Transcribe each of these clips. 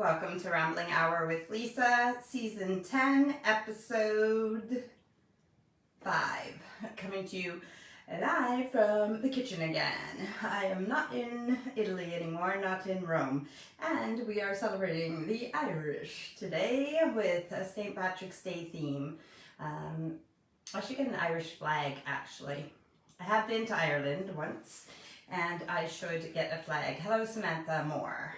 Welcome to Rambling Hour with Lisa, Season 10, Episode 5. Coming to you live from the kitchen again. I am not in Italy anymore, not in Rome. And we are celebrating the Irish today with a St. Patrick's Day theme. I should get an Irish flag, actually. I have been to Ireland once, and I should get a flag. Hello, Samantha Moore.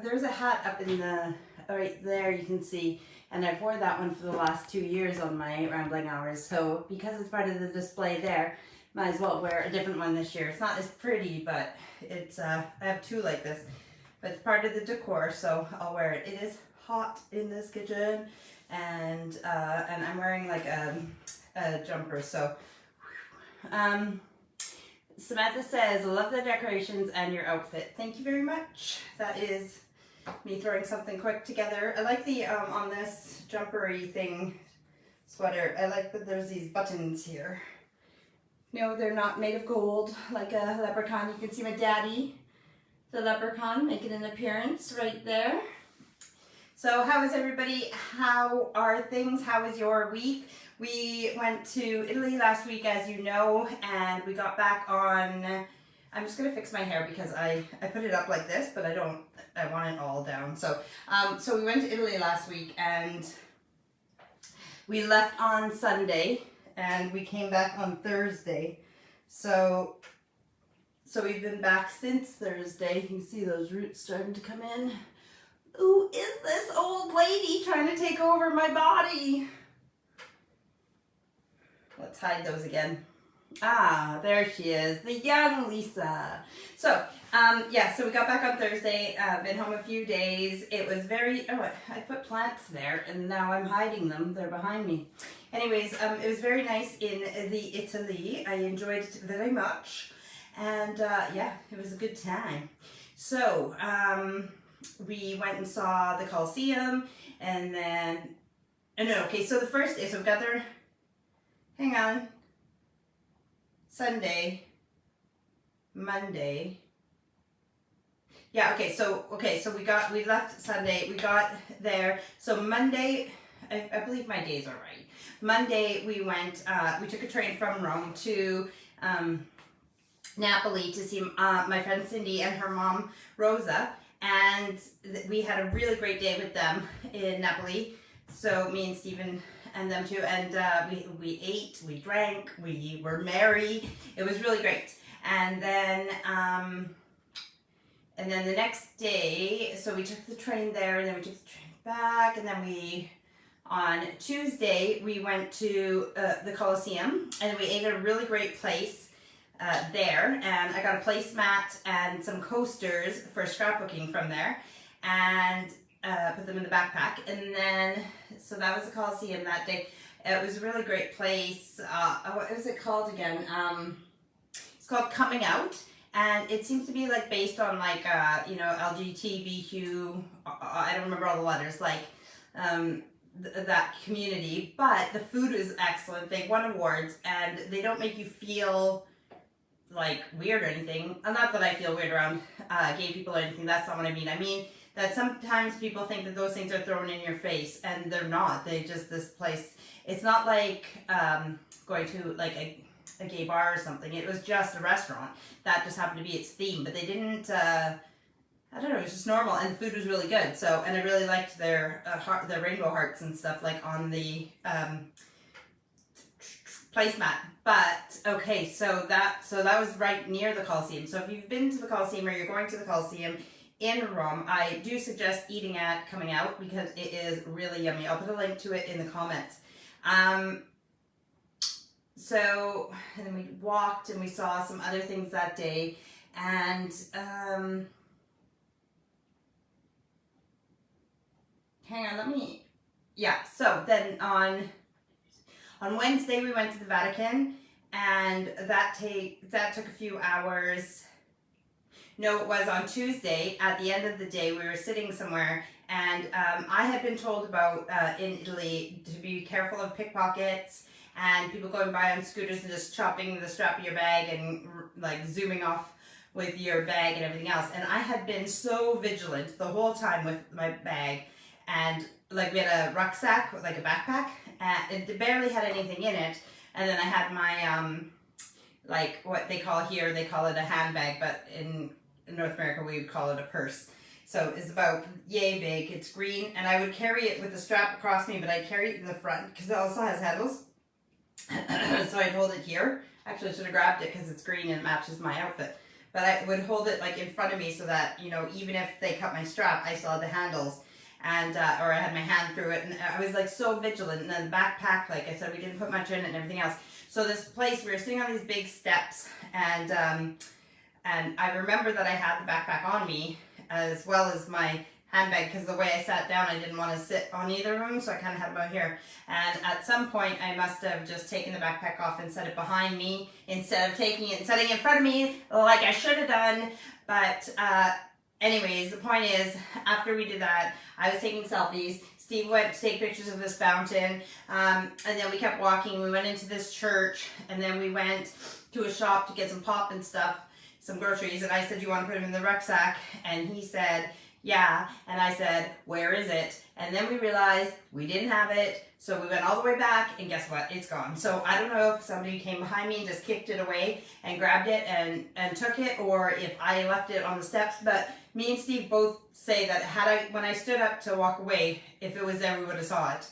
There's a hat up in the, right there you can see, and I've worn that one for the last 2 years on my Rambling Hours, so because it's part of the display there, might as well wear a different one this year. It's not as pretty, but it's, I have two like this, but it's part of the decor, so I'll wear it. It is hot in this kitchen, and I'm wearing like a jumper, so, Samantha says, love the decorations and your outfit. Thank you very much. That is me throwing something quick together. I like the, on this jumpery thing, sweater, I like that there's these buttons here. No, they're not made of gold, like a leprechaun. You can see my daddy, the leprechaun, making an appearance right there. So how is everybody? How are things? How was your week? We went to Italy last week, as you know, and we got back on, I'm just going to fix my hair because I put it up like this, but I want it all down. So we went to Italy last week, and we left on Sunday, and we came back on Thursday. So we've been back since Thursday. You can see those roots starting to come in. Who is this old lady trying to take over my body? Let's hide those again. Ah, there she is, the young Lisa. So, so we got back on Thursday, been home a few days. It was very, I put plants there and now I'm hiding them. They're behind me. Anyways, it was very nice in the Italy. I enjoyed it very much. And it was a good time. So, we went and saw the Colosseum, and then, so the first day, so we got there, hang on, Sunday, Monday, so we left Sunday, we got there, so Monday, I believe my days are right, Monday we went, we took a train from Rome to Napoli to see my friend Cindy and her mom Rosa, and we had a really great day with them in Napoli, so me and Stephen and them too, and we ate, we drank, we were merry. It was really great. And then the next day, so we took the train there, and then we took the train back, and then on Tuesday we went to the Colosseum, and we ate at a really great place there, and I got a placemat and some coasters for scrapbooking from there, and put them in the backpack. And then, so that was the Colosseum that day. It was a really great place. What is it called again? It's called Coming Out, and it seems to be like based on like LGBTQ. I don't remember all the letters, like that community. But the food is excellent. They won awards, and they don't make you feel like weird or anything. Not that I feel weird around gay people or anything. That's not what I mean. I mean that sometimes people think that those things are thrown in your face, and they're not. They just, this place, it's not like going to like a gay bar or something. It was just a restaurant. That just happened to be its theme, but they didn't, I don't know, it was just normal, and the food was really good. So, and I really liked their rainbow hearts and stuff like on the placemat. But okay, so that was right near the Colosseum. So if you've been to the Colosseum or you're going to the Colosseum in Rome, I do suggest eating at Coming Out because it is really yummy. I'll put a link to it in the comments. And then we walked and we saw some other things that day, and hang on, so then on Wednesday we went to the Vatican, and that took a few hours. No, it was on Tuesday. At the end of the day, we were sitting somewhere, and I had been told about in Italy to be careful of pickpockets and people going by on scooters and just chopping the strap of your bag and like zooming off with your bag and everything else. And I had been so vigilant the whole time with my bag, and like we had a rucksack, like a backpack, and it barely had anything in it. And then I had my like what they call here, they call it a handbag, but in North America we would call it a purse. So it's about yay big, it's green, and I would carry it with the strap across me, but I carry it in the front because it also has handles. So I'd hold it here. Actually, I should have grabbed it because it's green and matches my outfit. But I would hold it like in front of me so that, you know, even if they cut my strap, I still had the handles, and or I had my hand through it, and I was like so vigilant. And then the backpack, like I said, we didn't put much in it and everything else. So this place, we were sitting on these big steps, and I remember that I had the backpack on me as well as my handbag, because the way I sat down, I didn't want to sit on either of them, so I kind of had them out here. And at some point, I must have just taken the backpack off and set it behind me instead of taking it and setting it in front of me like I should have done. But anyways, the point is, after we did that, I was taking selfies. Steve went to take pictures of this fountain, and then we kept walking. We went into this church, and then we went to a shop to get some pop and stuff, some groceries, and I said, "You want to put them in the rucksack?" And he said, "Yeah." And I said, "Where is it?" And then we realized we didn't have it, so we went all the way back, and guess what? It's gone. So I don't know if somebody came behind me and just kicked it away and grabbed it and took it, or if I left it on the steps. But me and Steve both say that when I stood up to walk away, if it was there, we would have saw it.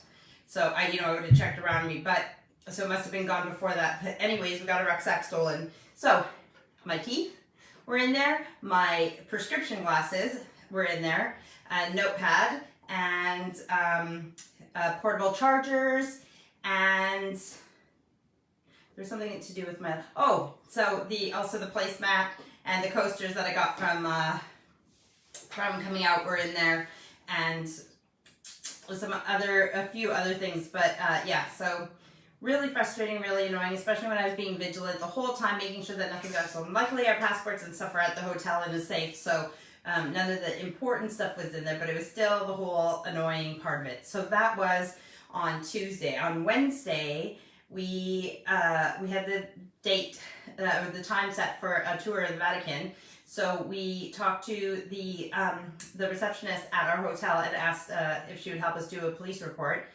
So I would have checked around me, but so it must have been gone before that. But anyways, we got a rucksack stolen. So my teeth were in there, my prescription glasses were in there, a notepad, and portable chargers, and there's something to do with my, also the placemat and the coasters that I got from coming out were in there, and a few other things, but yeah, so really frustrating, really annoying, especially when I was being vigilant the whole time, making sure that nothing got stolen. Luckily, our passports and stuff are at the hotel and is safe, so none of the important stuff was in there, but it was still the whole annoying part of it. So that was on Tuesday. On Wednesday, we had the date, or the time set for a tour of the Vatican. So we talked to the receptionist at our hotel and asked if she would help us do a police report.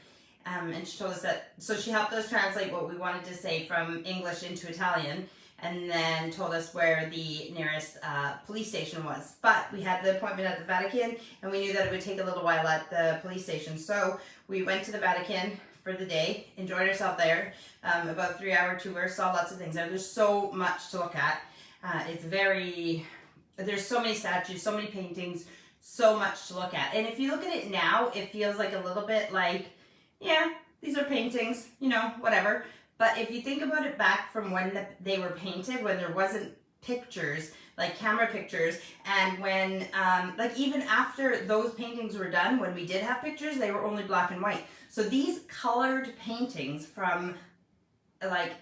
And she told us so she helped us translate what we wanted to say from English into Italian, and then told us where the nearest police station was. But we had the appointment at the Vatican, and we knew that it would take a little while at the police station. So we went to the Vatican for the day, enjoyed ourselves there, about a 3-hour tour, saw lots of things. There's so much to look at. There's so many statues, so many paintings, so much to look at. And if you look at it now, it feels like a little bit like, yeah, these are paintings, whatever. But if you think about it back from when they were painted, when there wasn't pictures, like camera pictures, and when, like even after those paintings were done, when we did have pictures, they were only black and white. So these colored paintings from like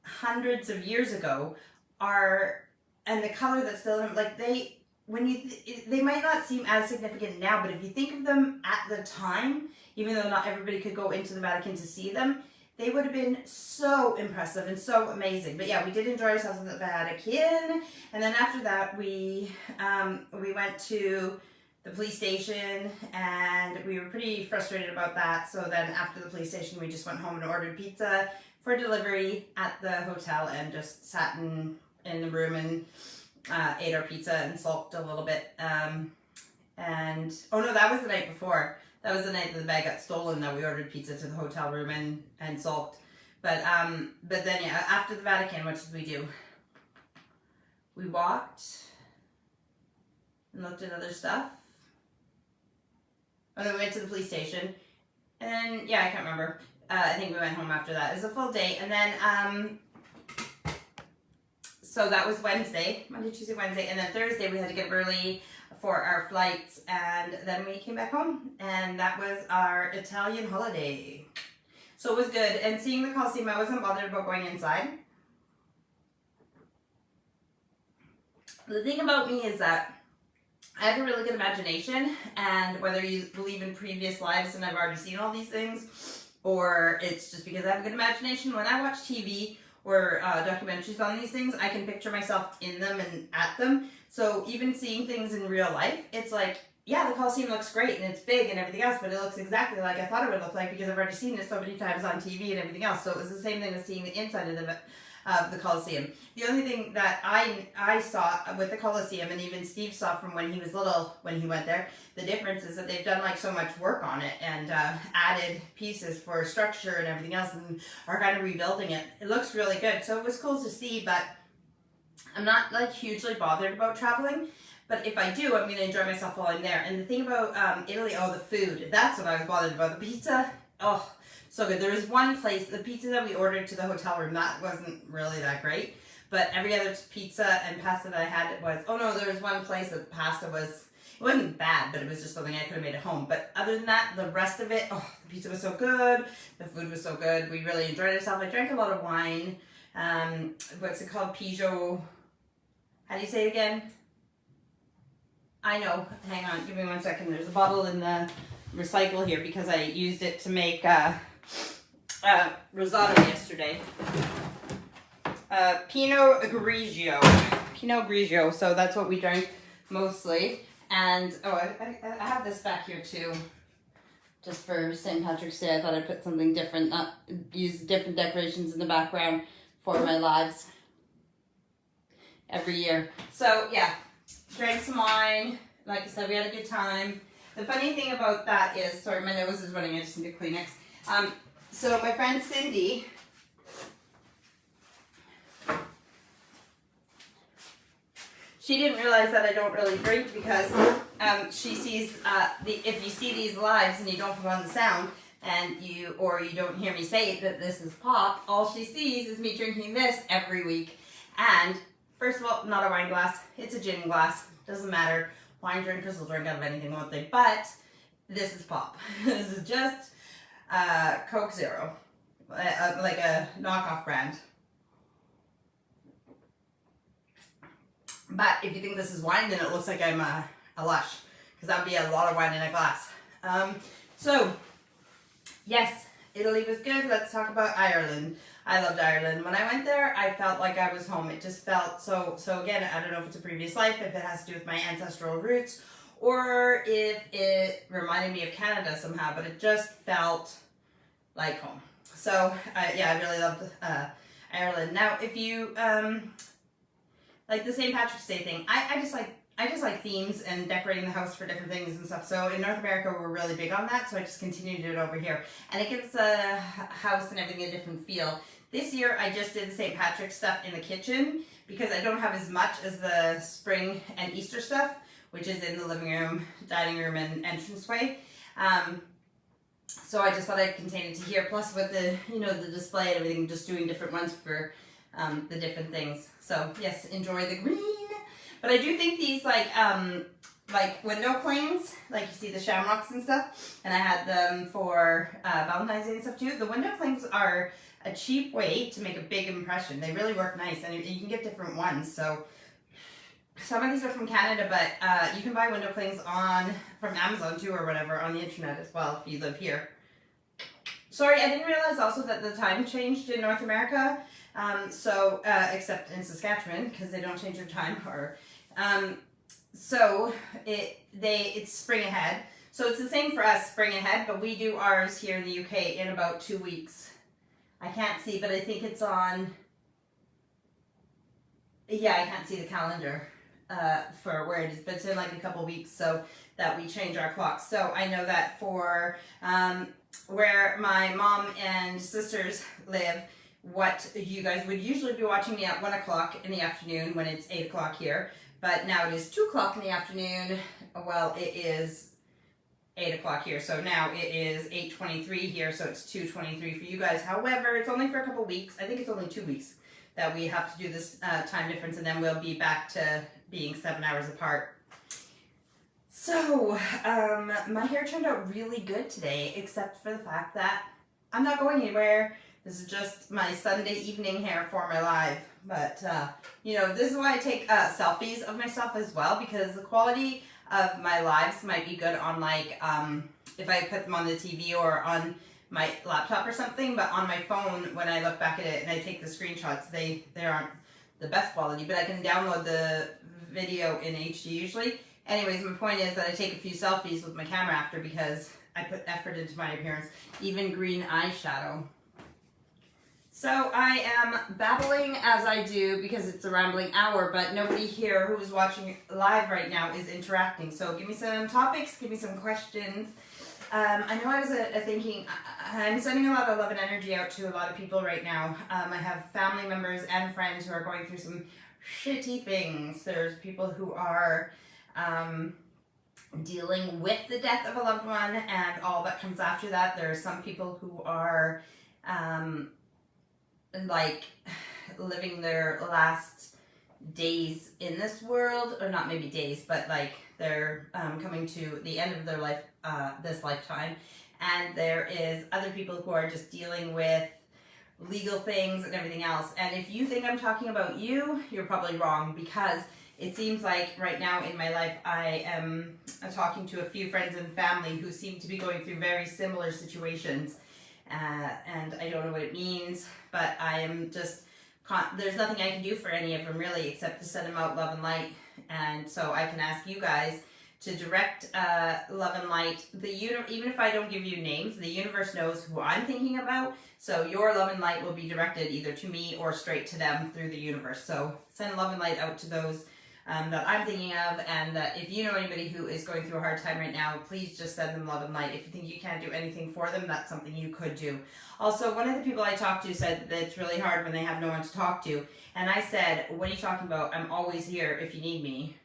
hundreds of years ago and the color that's still in them, like they might not seem as significant now, but if you think of them at the time, even though not everybody could go into the Vatican to see them, they would have been so impressive and so amazing. But yeah, we did enjoy ourselves in the Vatican, and then after that we went to the police station, and we were pretty frustrated about that. So then after the police station, we just went home and ordered pizza for delivery at the hotel, and just sat in the room and ate our pizza and sulked a little bit. And oh no, that was the night before. That was the night that the bag got stolen, that we ordered pizza to the hotel room and sulked. But then yeah, after the Vatican, what did we do? We walked and looked at other stuff. And then we went to the police station. And then, yeah, I can't remember. I think we went home after that. It was a full day. And then, so that was Wednesday, Monday, Tuesday, Wednesday. And then Thursday, we had to get up early for our flights. And then we came back home. And that was our Italian holiday. So it was good. And seeing the Colosseum, I wasn't bothered about going inside. The thing about me is that I have a really good imagination, and whether you believe in previous lives and I've already seen all these things, or it's just because I have a good imagination, when I watch TV or documentaries on these things, I can picture myself in them and at them. So even seeing things in real life, it's like, yeah, the Coliseum looks great and it's big and everything else, but it looks exactly like I thought it would look like because I've already seen it so many times on TV and everything else. So it was the same thing as seeing the inside of the Coliseum. The only thing that I saw with the Coliseum, and even Steve saw from when he was little when he went there, the difference is that they've done like so much work on it and added pieces for structure and everything else and are kind of rebuilding it. It looks really good. So it was cool to see, but I'm not like hugely bothered about traveling. But if I do, I'm going to enjoy myself while I'm there. And the thing about Italy, oh, the food. That's what I was bothered about. The pizza, oh, so good. There was one place, the pizza that we ordered to the hotel room, that wasn't really that great. But every other pizza and pasta that I had was, oh no, there was one place that pasta was, it wasn't bad, but it was just something I could have made at home. But other than that, the rest of it, oh, the pizza was so good. The food was so good. We really enjoyed ourselves. I drank a lot of wine. What's it called? Pigeot. How do you say it again? I know. Hang on. Give me 1 second. There's a bottle in the recycle here because I used it to make risotto yesterday. Pinot Grigio. Pinot Grigio. So that's what we drank mostly. And, oh, I have this back here too. Just for St. Patrick's Day, I thought I'd put something different, use different decorations in the background for my lives every year. So, yeah. Drank some wine. Like I said, we had a good time. The funny thing about that is, sorry, my nose is running. I just need a Kleenex. So my friend Cindy, she didn't realize that I don't really drink because she sees if you see these lives and you don't put on the sound and you don't hear me say that this is pop, all she sees is me drinking this every week. And first of all, not a wine glass. It's a gin glass. Doesn't matter. Wine drinkers will drink out of anything, won't they? But this is pop. This is just Coke Zero. Like a knockoff brand. But if you think this is wine, then it looks like I'm a lush. Because that would be a lot of wine in a glass. So, yes, Italy was good. Let's talk about Ireland. I loved Ireland. When I went there, I felt like I was home. It just felt so again, I don't know if it's a previous life, if it has to do with my ancestral roots, or if it reminded me of Canada somehow, but it just felt like home. So, yeah, I really loved Ireland. Now, if you, like the St. Patrick's Day thing, I just like themes and decorating the house for different things and stuff. So in North America, we're really big on that. So I just continue to do it over here. And it gives the house and everything a different feel. This year, I just did the St. Patrick's stuff in the kitchen because I don't have as much as the spring and Easter stuff, which is in the living room, dining room, and entranceway. So I just thought I'd contain it to here. Plus with the, the display and everything, just doing different ones for the different things. So yes, enjoy the green. But I do think these like window clings, like you see the shamrocks and stuff, and I had them for Valentine's Day and stuff too. The window clings are a cheap way to make a big impression. They really work nice, and you can get different ones. So some of these are from Canada, but you can buy window clings from Amazon too, or whatever, on the internet as well if you live here. Sorry, I didn't realize also that the time changed in North America. Except in Saskatchewan, because they don't change their time, so it's spring ahead. So it's the same for us, spring ahead, but we do ours here in the UK in about 2 weeks. I can't see, but I think it's on, yeah, I can't see the calendar for where it is, but it's in like a couple weeks, so that we change our clocks. So I know that for where my mom and sisters live, what you guys would usually be watching me at 1 o'clock in the afternoon when it's 8 o'clock here, but now it is 2 o'clock in the afternoon. Well, it is 8 o'clock here, so now it is 8:23 here, so it's 2:23 for you guys. However, it's only for a couple weeks. I think it's only 2 weeks that we have to do this time difference, and then we'll be back to being 7 hours apart. So, my hair turned out really good today, except for the fact that I'm not going anywhere. This is just my Sunday evening hair for my live. But, this is why I take selfies of myself as well, because the quality of my lives might be good on, like, if I put them on the TV or on my laptop or something, but on my phone, when I look back at it and I take the screenshots, they aren't the best quality, but I can download the video in HD usually. Anyways, my point is that I take a few selfies with my camera after because I put effort into my appearance, even green eyeshadow. So I am babbling as I do because it's a rambling hour, but nobody here who is watching live right now is interacting. So give me some topics, give me some questions. I know I was thinking, I'm sending a lot of love and energy out to a lot of people right now. I have family members and friends who are going through some shitty things. There's people who are dealing with the death of a loved one and all that comes after that. There are some people who are like living their last days in this world, or not maybe days, but like they're coming to the end of their life this lifetime. And there is other people who are just dealing with legal things and everything else. And if you think I'm talking about you, you're probably wrong, because it seems like right now in my life I am talking to a few friends and family who seem to be going through very similar situations. And I don't know what it means, but I am just, there's nothing I can do for any of them really, except to send them out love and light. And so I can ask you guys to direct love and light. Even if I don't give you names, the universe knows who I'm thinking about. So your love and light will be directed either to me or straight to them through the universe. So send love and light out to those that I'm thinking of. And if you know anybody who is going through a hard time right now, please just send them love and light. If you think you can't do anything for them, that's something you could do. Also, one of the people I talked to said that it's really hard when they have no one to talk to. And I said, what are you talking about? I'm always here if you need me.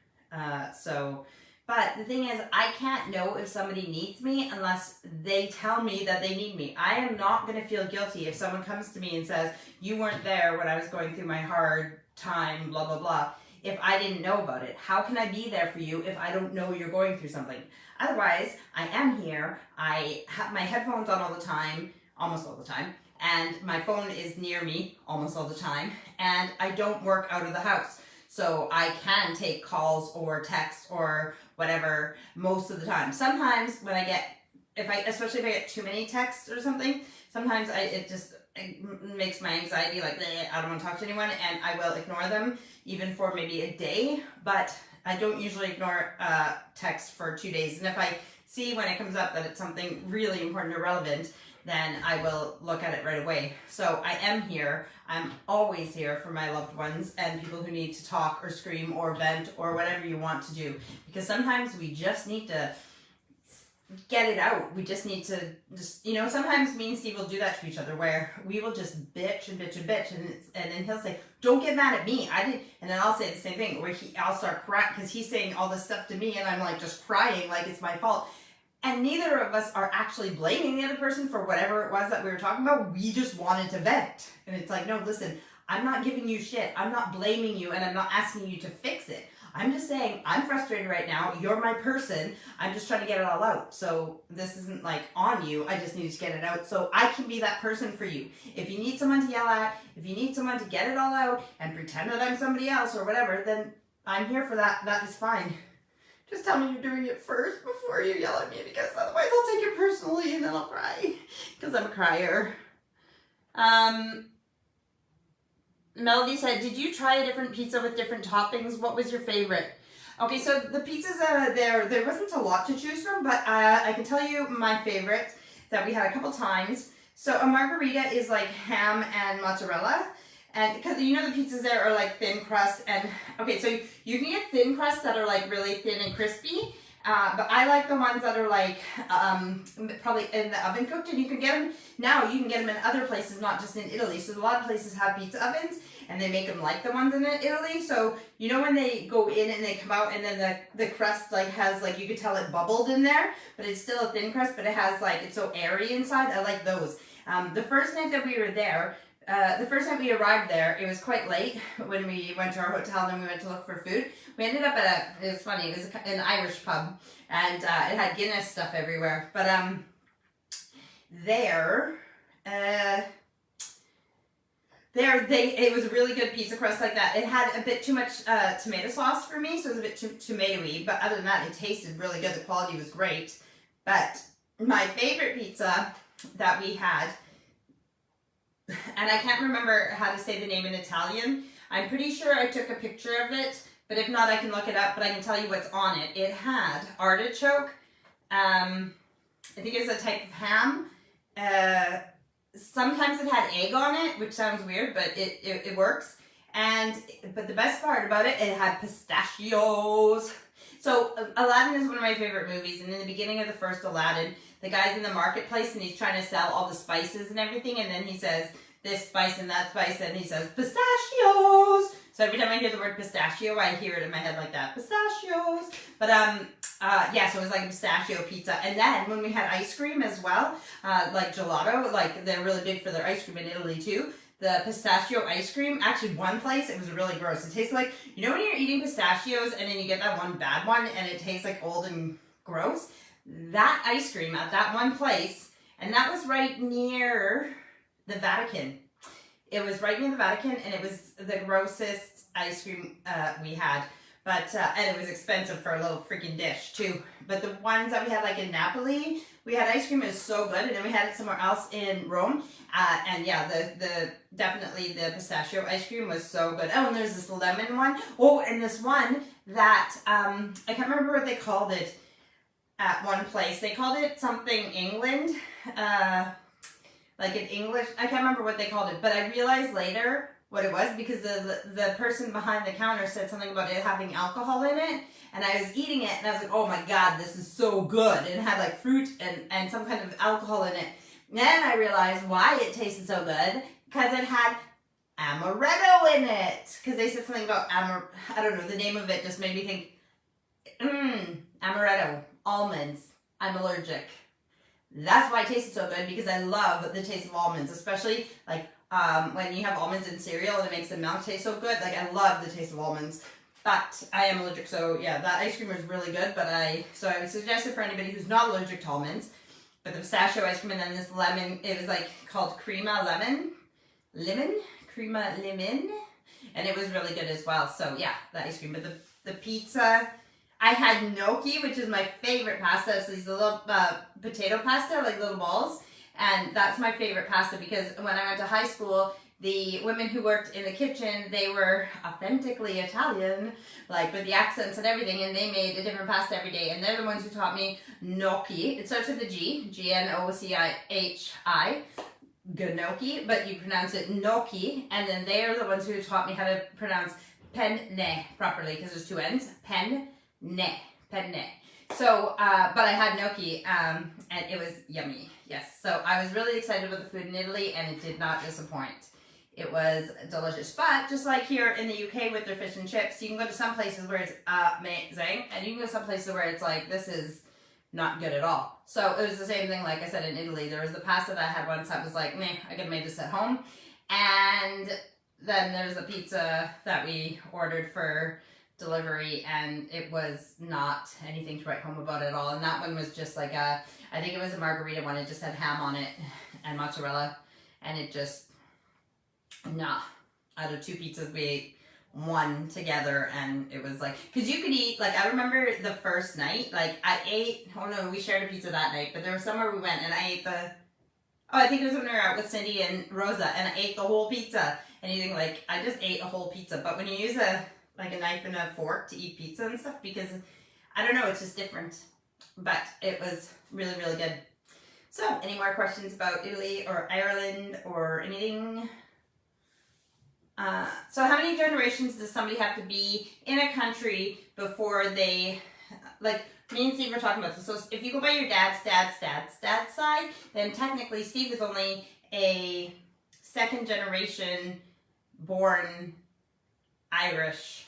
But the thing is, I can't know if somebody needs me unless they tell me that they need me. I am not going to feel guilty if someone comes to me and says, you weren't there when I was going through my hard time, blah, blah, blah, if I didn't know about it. How can I be there for you if I don't know you're going through something? Otherwise, I am here. I have my headphones on all the time, almost all the time, and my phone is near me almost all the time, and I don't work out of the house. So I can take calls or text or whatever most of the time. Sometimes when I get, especially if I get too many texts or something, sometimes it makes my anxiety like, I don't want to talk to anyone, and I will ignore them even for maybe a day. But I don't usually ignore text for 2 days. And if I see when it comes up that it's something really important or relevant, then I will look at it right away. So I am here. I'm always here for my loved ones and people who need to talk or scream or vent or whatever you want to do. Because sometimes we just need to get it out. We just need to sometimes me and Steve will do that to each other, where we will just bitch and bitch and bitch, and then he'll say, don't get mad at me, I didn't, and then I'll say the same thing, where I'll start crying because he's saying all this stuff to me and I'm like just crying like it's my fault. And neither of us are actually blaming the other person for whatever it was that we were talking about. We just wanted to vent. And it's like, no, listen, I'm not giving you shit. I'm not blaming you, and I'm not asking you to fix it. I'm just saying, I'm frustrated right now. You're my person. I'm just trying to get it all out. So this isn't like on you. I just need to get it out so I can be that person for you. If you need someone to yell at, if you need someone to get it all out and pretend that I'm somebody else or whatever, then I'm here for that. That is fine. Just tell me you're doing it first before you yell at me, because otherwise I'll take it personally and then I'll cry, because I'm a crier. Melody said, did you try a different pizza with different toppings? What was your favorite? Okay, so the pizzas there wasn't a lot to choose from, but I can tell you my favorite that we had a couple times. So a margarita is like ham and mozzarella. And because the pizzas there are like thin crust, and okay, so you can get thin crusts that are like really thin and crispy, but I like the ones that are like probably in the oven cooked, and you can get them in other places, not just in Italy. So a lot of places have pizza ovens, and they make them like the ones in Italy. So when they go in and they come out, and then the crust like has like, you could tell it bubbled in there, but it's still a thin crust, but it has like, it's so airy inside. I like those. The first night that we were there, the first time we arrived there, it was quite late when we went to our hotel, and then we went to look for food. We ended up at it was funny, it was an Irish pub, and it had Guinness stuff everywhere. But it was a really good pizza crust like that. It had a bit too much tomato sauce for me, so it was a bit too tomatoey, but other than that, it tasted really good. The quality was great. But my favorite pizza that we had, and I can't remember how to say the name in Italian. I'm pretty sure I took a picture of it, but if not, I can look it up, but I can tell you what's on it. It had artichoke, I think it's a type of ham. Sometimes it had egg on it, which sounds weird, but it works. But the best part about it, it had pistachios. So Aladdin is one of my favorite movies, and in the beginning of the first Aladdin, the guy's in the marketplace and he's trying to sell all the spices and everything, and then he says this spice and that spice, and he says pistachios. So every time I hear the word pistachio, I hear it in my head like that, pistachios. But yeah, so it was like a pistachio pizza. And then when we had ice cream as well, like gelato, like they're really big for their ice cream in Italy too. The pistachio ice cream, actually one place, it was really gross. It tastes like, you know when you're eating pistachios and then you get that one bad one and it tastes like old and gross? That ice cream at that one place, and that was right near the Vatican. It was right near the Vatican, and it was the grossest ice cream we had. But, and it was expensive for a little freaking dish too. But the ones that we had like in Napoli, we had ice cream, it was so good. And then we had it somewhere else in Rome. And yeah, definitely the pistachio ice cream was so good. Oh, and there's this lemon one. Oh, and this one that, I can't remember what they called it at one place. They called it something England. Like in English, I can't remember what they called it. But I realized later what it was, because the person behind the counter said something about it having alcohol in it, and I was eating it and I was like, oh my god, this is so good, and it had like fruit and some kind of alcohol in it. And then I realized why it tasted so good, because it had amaretto in it, because they said something about I don't know, the name of it just made me think, amaretto, almonds, I'm allergic. That's why it tasted so good, because I love the taste of almonds, especially like when you have almonds in cereal and it makes the milk taste so good. Like, I love the taste of almonds, but I am allergic. So yeah, that ice cream was really good, but I would suggest it for anybody who's not allergic to almonds. But the pistachio ice cream, and then this lemon, it was like called crema lemon, and it was really good as well. So yeah, the ice cream. But the pizza, I had gnocchi, which is my favorite pasta. So these little potato pasta, like little balls. And that's my favorite pasta, because when I went to high school, the women who worked in the kitchen, they were authentically Italian, like with the accents and everything, and they made a different pasta every day. And they're the ones who taught me gnocchi. It starts with a G, G-N-O-C-I-H-I, gnocchi, but you pronounce it gnocchi. And then they are the ones who taught me how to pronounce penne properly, because there's two N's, penne. So, but I had gnocchi, and it was yummy. Yes, so I was really excited about the food in Italy, and it did not disappoint. It was delicious. But just like here in the UK with their fish and chips, you can go to some places where it's amazing, and you can go to some places where it's like, this is not good at all. So it was the same thing, like I said, in Italy. There was the pasta that I had once that was like, meh, I could have made this at home. And then there's the pizza that we ordered for delivery, and it was not anything to write home about at all. And that one was just like I think it was a margarita one. It just had ham on it and mozzarella, and it just, nah. Out of two pizzas, we ate one together, and it was like, because you could eat, like, I remember the first night, like, I ate, oh no, we shared a pizza that night, but there was somewhere we went, and I ate I think it was when we were out with Cindy and Rosa, and I ate the whole pizza, and you think, like, I just ate a whole pizza. But when you use a knife and a fork to eat pizza and stuff, because, I don't know, it's just different. But it was really, really good. So, any more questions about Italy or Ireland or anything? So how many generations does somebody have to be in a country before they, like, me and Steve were talking about this. So if you go by your dad's side, then technically Steve is only a second generation born Irish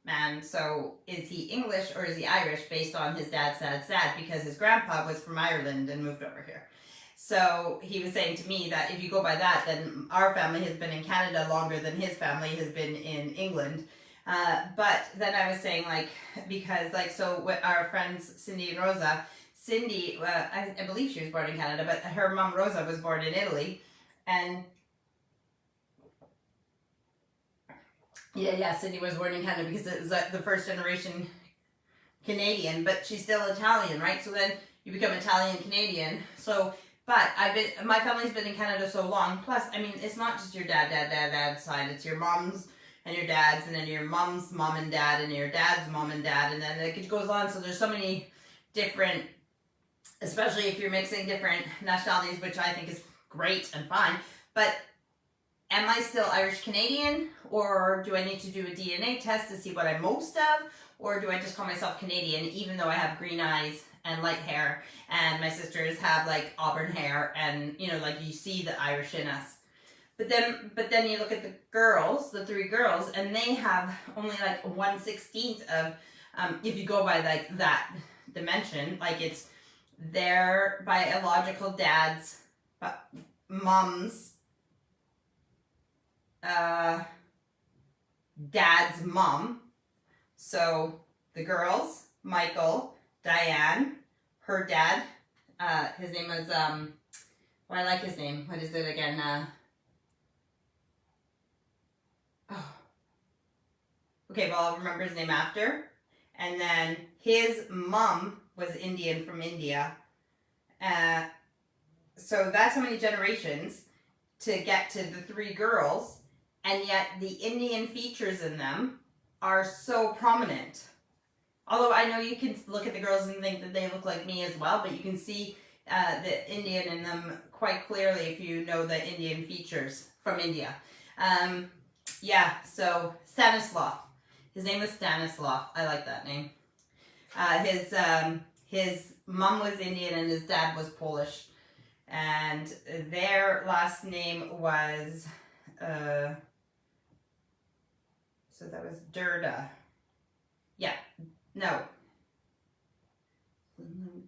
man. So is he English or is he Irish based on his dad's dad? Because his grandpa was from Ireland and moved over here. So he was saying to me that if you go by that, then our family has been in Canada longer than his family has been in England. But then I was saying, like, because, like, so with our friends Cindy and Rosa, Cindy, I believe she was born in Canada, but her mom Rosa was born in Italy. And yeah, Cindy was born in Canada because it was the first generation Canadian, but she's still Italian, right? So then you become Italian Canadian. So But my family's been in Canada so long. Plus, I mean, it's not just your dad side. It's your mom's and your dad's, and then your mom's mom and dad, and your dad's mom and dad, and then it goes on. So there's so many different, especially if you're mixing different nationalities, which I think is great and fine. But am I still Irish Canadian, or do I need to do a DNA test to see what I'm most of, or do I just call myself Canadian even though I have green eyes and light hair, and my sisters have like auburn hair, and you know, like you see the Irish in us. But then you look at the girls, the 3 girls, and they have only like 1/16 of, if you go by like that dimension, like it's their biological dad's mom's dad's mom. So the girls, Michael, Diane, her dad, his name was, well, I like his name. What is it again? Okay, well, I'll remember his name after. And then his mom was Indian from India. So that's how many generations to get to the 3 girls. And yet the Indian features in them are so prominent. Although I know you can look at the girls and think that they look like me as well, but you can see the Indian in them quite clearly if you know the Indian features from India. Yeah, so Stanislav. His name was Stanislav. I like that name. His mom was Indian and his dad was Polish. And their last name was, so that was Durda. Yeah, no.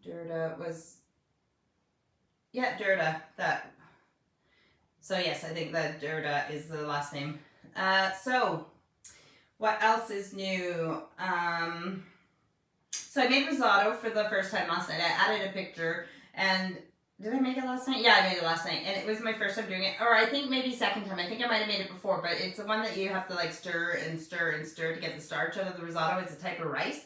Durda was, yeah, Durda. That. So yes, I think that Durda is the last name. So what else is new? So I made risotto for the first time last night. I added a picture, and did I make it last night? Yeah, I made it last night, and it was my first time doing it, or I think maybe second time. I think I might have made it before, but it's the one that you have to like stir and stir and stir to get the starch out of the risotto. It's a type of rice,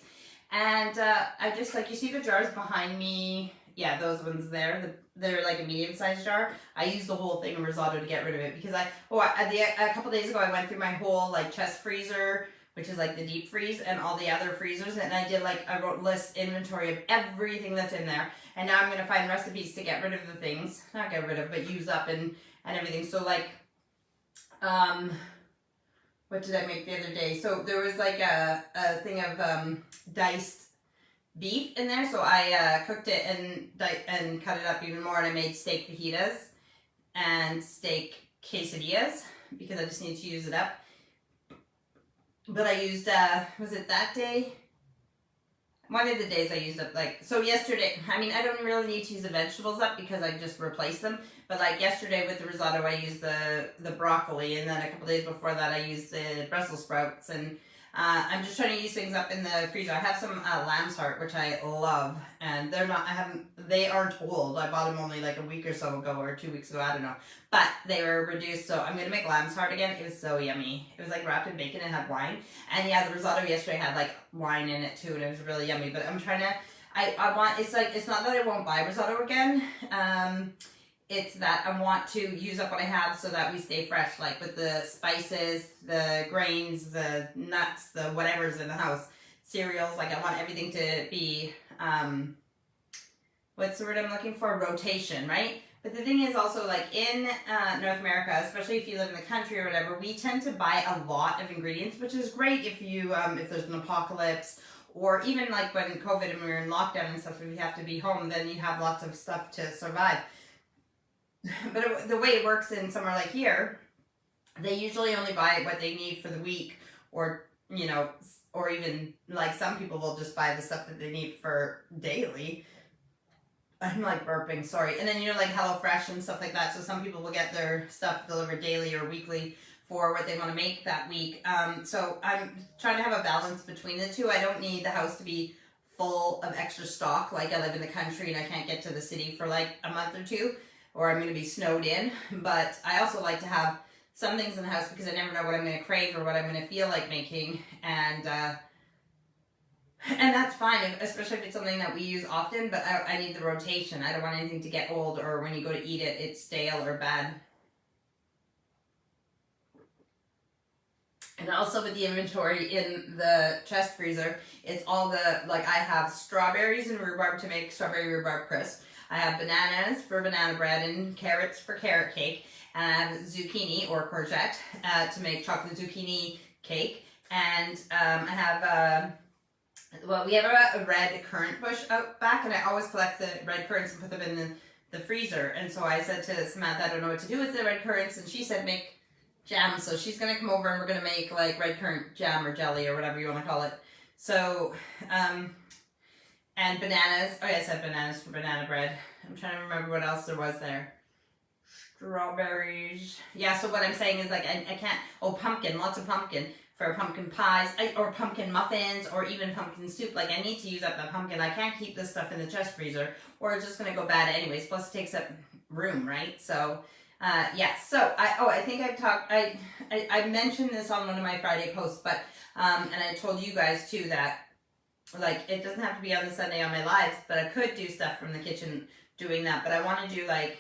and I just like, you see the jars behind me. Yeah, those ones there. They're like a medium-sized jar. I used the whole thing of risotto to get rid of it because a couple days ago I went through my whole like chest freezer, which is like the deep freeze, and all the other freezers, and I wrote list inventory of everything that's in there, and now I'm gonna find recipes to get rid of the things, not get rid of, but use up and everything. So like, what did I make the other day? So there was like a thing of diced beef in there, so I cooked it and cut it up even more, and I made steak fajitas and steak quesadillas because I just need to use it up. But I used, was it that day? One of the days I used up, like, so yesterday, I mean, I don't really need to use the vegetables up because I just replaced them. But like yesterday with the risotto, I used the broccoli, and then a couple days before that I used the Brussels sprouts, and I'm just trying to use things up in the freezer. I have some lamb's heart, which I love, and they aren't old. I bought them only like a week or so ago, or 2 weeks ago, I don't know. But they were reduced, so I'm going to make lamb's heart again. It was so yummy. It was like wrapped in bacon and had wine. And yeah, the risotto yesterday had like wine in it too, and it was really yummy. But I'm trying to, it's not that I won't buy risotto again. It's that I want to use up what I have so that we stay fresh, like with the spices, the grains, the nuts, the whatever's in the house, cereals. Like I want everything to be, what's the word I'm looking for? Rotation, right? But the thing is also, like in North America, especially if you live in the country or whatever, we tend to buy a lot of ingredients, which is great if you if there's an apocalypse, or even like when COVID and we were in lockdown and stuff, if you have to be home, then you have lots of stuff to survive. But the way it works in somewhere like here, they usually only buy what they need for the week, or, you know, or even like some people will just buy the stuff that they need for daily. I'm like burping, sorry. And then, you know, like HelloFresh and stuff like that. So some people will get their stuff delivered daily or weekly for what they want to make that week. So I'm trying to have a balance between the two. I don't need the house to be full of extra stock. Like I live in the country and I can't get to the city for like a month or two, or I'm going to be snowed in. But I also like to have some things in the house because I never know what I'm going to crave or what I'm going to feel like making. And And that's fine, especially if it's something that we use often, but I need the rotation. I don't want anything to get old, or when you go to eat it, it's stale or bad. And also with the inventory in the chest freezer, it's all the, like, I have strawberries and rhubarb to make strawberry rhubarb crisp. I have bananas for banana bread and carrots for carrot cake. And I have zucchini or courgette to make chocolate zucchini cake. And I have, well, we have a red currant bush out back, and I always collect the red currants and put them in the freezer. And so I said to Samantha, I don't know what to do with the red currants, and she said make jam. So she's gonna come over and we're gonna make like red currant jam or jelly or whatever you want to call it. So and bananas. Oh yeah, I said bananas for banana bread. I'm trying to remember what else there was there. Strawberries. Yeah, so what I'm saying is, like, I can't. Oh, pumpkin. Lots of pumpkin for pumpkin pies, or pumpkin muffins, or even pumpkin soup. Like, I need to use up the pumpkin. I can't keep this stuff in the chest freezer, or it's just gonna go bad anyways. Plus it takes up room, right? So yeah, so I think I've talked, I mentioned this on one of my Friday posts, but, and I told you guys too that, like, it doesn't have to be on the Sunday on my lives, but I could do stuff from the kitchen doing that, but I want to do, like,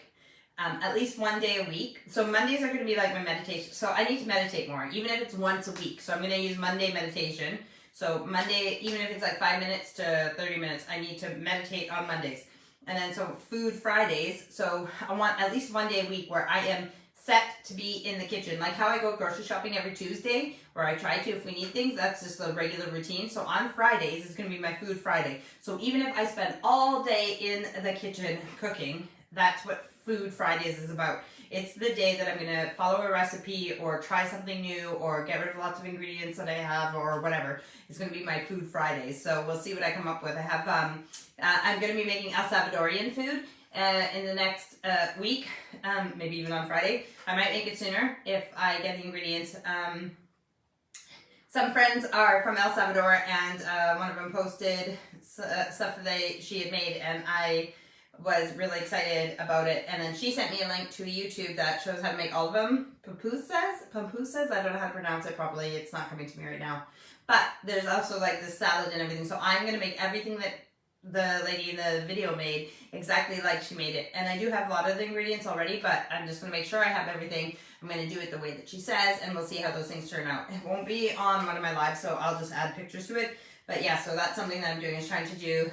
at least one day a week. So Mondays are going to be like my meditation. So I need to meditate more, even if it's once a week. So I'm going to use Monday meditation. So Monday, even if it's like 5 minutes to 30 minutes, I need to meditate on Mondays. And then so food Fridays, so I want at least one day a week where I am set to be in the kitchen. Like how I go grocery shopping every Tuesday, or I try to if we need things, that's just the regular routine. So on Fridays, it's going to be my food Friday. So even if I spend all day in the kitchen cooking, that's what Food Fridays is about. It's the day that I'm going to follow a recipe or try something new or get rid of lots of ingredients that I have or whatever. It's going to be my Food Fridays. So we'll see what I come up with. I have, I'm going to be making El Salvadorian food in the next week, maybe even on Friday. I might make it sooner if I get the ingredients. Some friends are from El Salvador, and one of them posted stuff that she had made, and I was really excited about it. And then she sent me a link to a YouTube that shows how to make all of them. Pupusas, I don't know how to pronounce it properly. It's not coming to me right now. But there's also like the salad and everything. So I'm going to make everything that the lady in the video made exactly like she made it. And I do have a lot of the ingredients already, but I'm just going to make sure I have everything. I'm going to do it the way that she says, and we'll see how those things turn out. It won't be on one of my lives, so I'll just add pictures to it. But yeah, so that's something that I'm doing, is trying to do.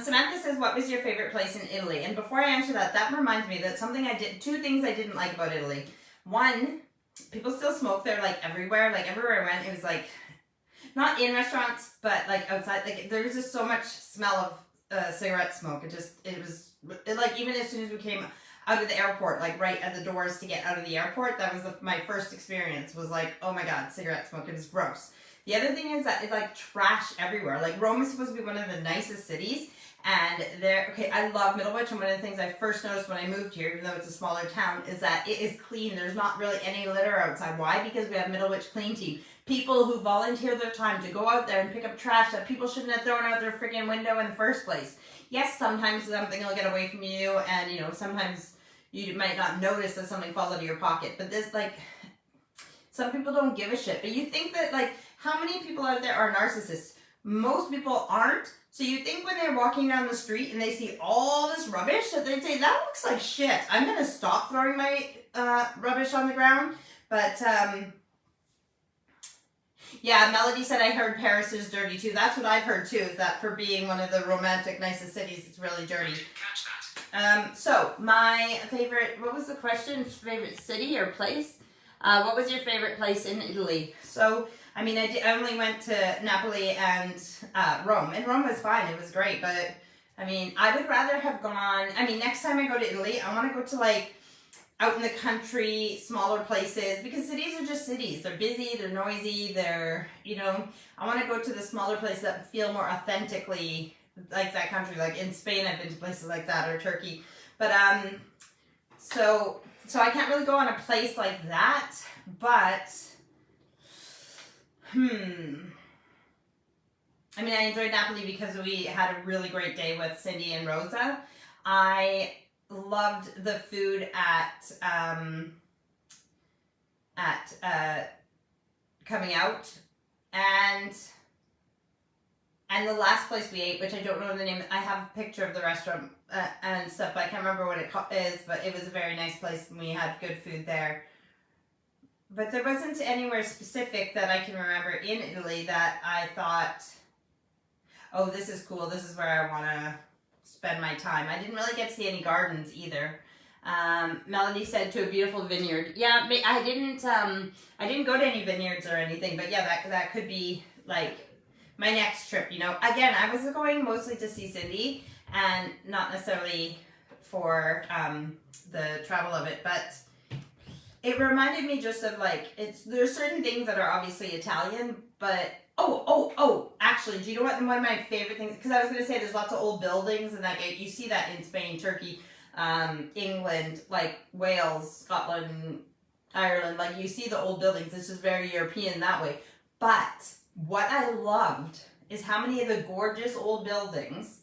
Samantha says, what was your favorite place in Italy? And before I answer that, that reminds me that something I did, two things I didn't like about Italy. One, people still smoke there, like everywhere. Like everywhere I went, it was like, not in restaurants, but like outside. Like there was just so much smell of cigarette smoke. It like, even as soon as we came out of the airport, like right at the doors to get out of the airport, that was my first experience, was like, oh my God, cigarette smoke. It was gross. The other thing is that it's like trash everywhere. Like Rome is supposed to be one of the nicest cities, and I love Middlewich, and one of the things I first noticed when I moved here, even though it's a smaller town, is that it is clean. There's not really any litter outside. Why? Because we have Middlewich Clean Team. People who volunteer their time to go out there and pick up trash that people shouldn't have thrown out their freaking window in the first place. Yes, sometimes something will get away from you, and sometimes you might not notice that something falls out of your pocket. But this, like, some people don't give a shit. But you think that, like, how many people out there are narcissists? Most people aren't. So you think when they're walking down the street and they see all this rubbish that they say, that looks like shit, I'm going to stop throwing my rubbish on the ground. But, yeah, Melody said, I heard Paris is dirty too. That's what I've heard too, is that for being one of the romantic, nicest cities, it's really dirty. So my favorite, what was the question? Favorite city or place? What was your favorite place in Italy? So, I mean, I only went to Napoli and Rome. And Rome was fine. It was great. But, I mean, I would rather have gone... I mean, next time I go to Italy, I want to go to, like, out in the country, smaller places. Because cities are just cities. They're busy. They're noisy. They're, I want to go to the smaller places that feel more authentically like that country. Like, in Spain, I've been to places like that, or Turkey. But, So I can't really go on a place like that, but, I mean, I enjoyed Napoli because we had a really great day with Cindy and Rosa. I loved the food at Coming Out, and And the last place we ate, which I don't know the name, I have a picture of the restaurant and stuff, but I can't remember what it is, but it was a very nice place and we had good food there. But there wasn't anywhere specific that I can remember in Italy that I thought, oh, this is cool, this is where I want to spend my time. I didn't really get to see any gardens either. Melody said to a beautiful vineyard. Yeah, I didn't go to any vineyards or anything, but yeah, that could be like my next trip, you know. Again, I was going mostly to see Cindy and not necessarily for the travel of it, but it reminded me just of like, there's certain things that are obviously Italian, but actually, do you know what one of my favorite things, because I was going to say there's lots of old buildings and that you see that in Spain, Turkey, England, like Wales, Scotland, Ireland, like you see the old buildings. It's just very European that way. But what I loved is how many of the gorgeous old buildings,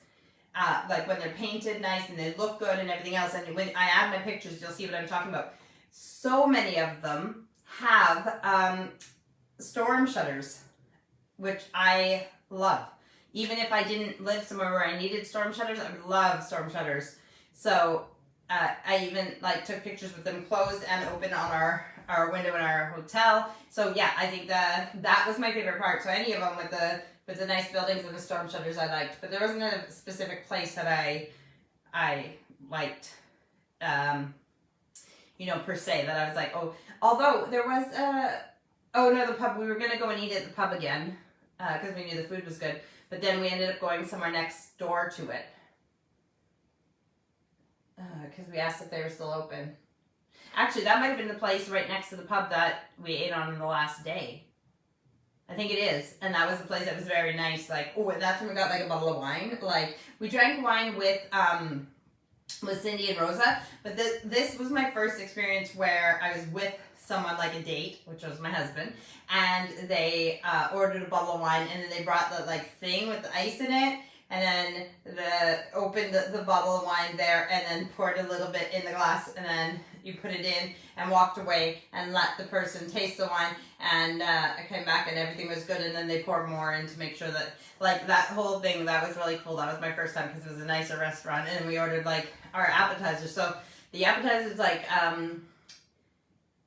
like when they're painted nice and they look good and everything else, and when I add my pictures, you'll see what I'm talking about. So many of them have storm shutters, which I love. Even if I didn't live somewhere where I needed storm shutters, I would love storm shutters. So I even like took pictures with them closed and open on our window in our hotel. So yeah, I think that was my favorite part. So any of them with the nice buildings and the storm shutters I liked, but there wasn't a specific place that I liked, you know, per se, that I was like, oh, although there was the pub, we were gonna go and eat at the pub again because we knew the food was good, but then we ended up going somewhere next door to it. Because we asked if they were still open. Actually, that might have been the place right next to the pub that we ate on the last day. I think it is. And that was the place that was very nice. Like, oh, that's when we got like a bottle of wine. Like, we drank wine with Cindy and Rosa. But this was my first experience where I was with someone, like a date, which was my husband. And they ordered a bottle of wine. And then they brought the like thing with the ice in it. And then opened the bottle of wine there and then poured a little bit in the glass and then you put it in and walked away and let the person taste the wine. And I came back and everything was good, and then they poured more in to make sure that, like, that whole thing, that was really cool. That was my first time because it was a nicer restaurant, and we ordered like our appetizers. So the appetizers, like,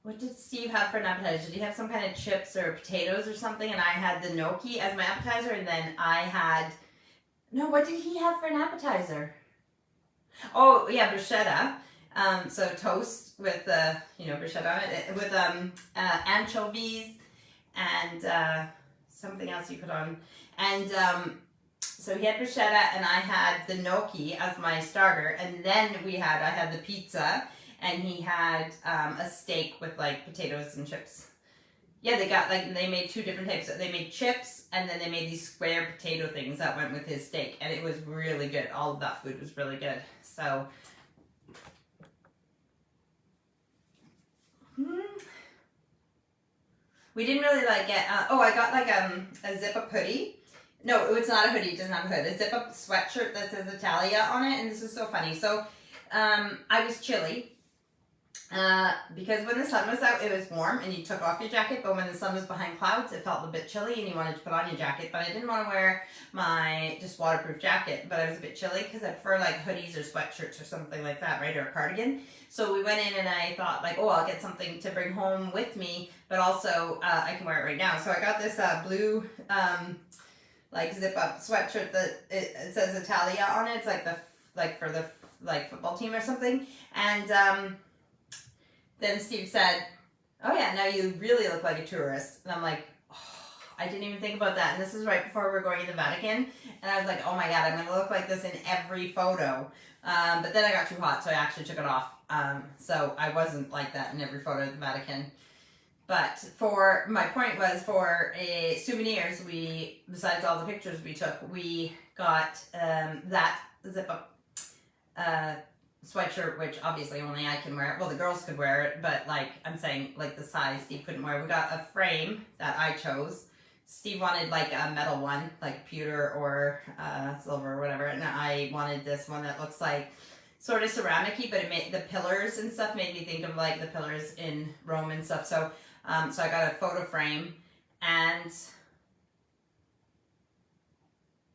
what did Steve have for an appetizer? Did he have some kind of chips or potatoes or something? And I had the gnocchi as my appetizer, and then I had... No, what did he have for an appetizer? Oh, yeah, bruschetta. So toast with, bruschetta on it, with anchovies and something else you put on. And so he had bruschetta and I had the gnocchi as my starter. And then I had the pizza and he had a steak with like potatoes and chips. Yeah, they made two different types. They made chips, and then they made these square potato things that went with his steak, and it was really good. All of that food was really good. So, we didn't really like get, I got like a zip-up hoodie. No, it's not a hoodie, it doesn't have a hood. A zip-up sweatshirt that says Italia on it, and this is so funny. So, I was chilly. Because when the sun was out, it was warm and you took off your jacket, but when the sun was behind clouds, it felt a bit chilly and you wanted to put on your jacket, but I didn't want to wear my just waterproof jacket, but I was a bit chilly because I prefer like hoodies or sweatshirts or something like that, right, or a cardigan. So we went in and I thought like, oh, I'll get something to bring home with me, but also I can wear it right now. So I got this blue like zip up sweatshirt that it says Italia on it. It's like for the football team or something, and then Steve said, oh yeah, now you really look like a tourist. And I'm like, oh, I didn't even think about that. And this is right before we're going to the Vatican. And I was like, oh my God, I'm going to look like this in every photo. But then I got too hot, so I actually took it off. So I wasn't like that in every photo of the Vatican. But my point was for souvenirs, besides all the pictures we took, we got that zip-up sweatshirt, which obviously only I can wear it. Well, the girls could wear it, but like I'm saying, like the size Steve couldn't wear. We got a frame that I chose. Steve wanted like a metal one, like pewter or silver or whatever, and I wanted this one that looks like sort of ceramic-y, but it made the pillars and stuff made me think of like the pillars in Rome and stuff. So so I got a photo frame, and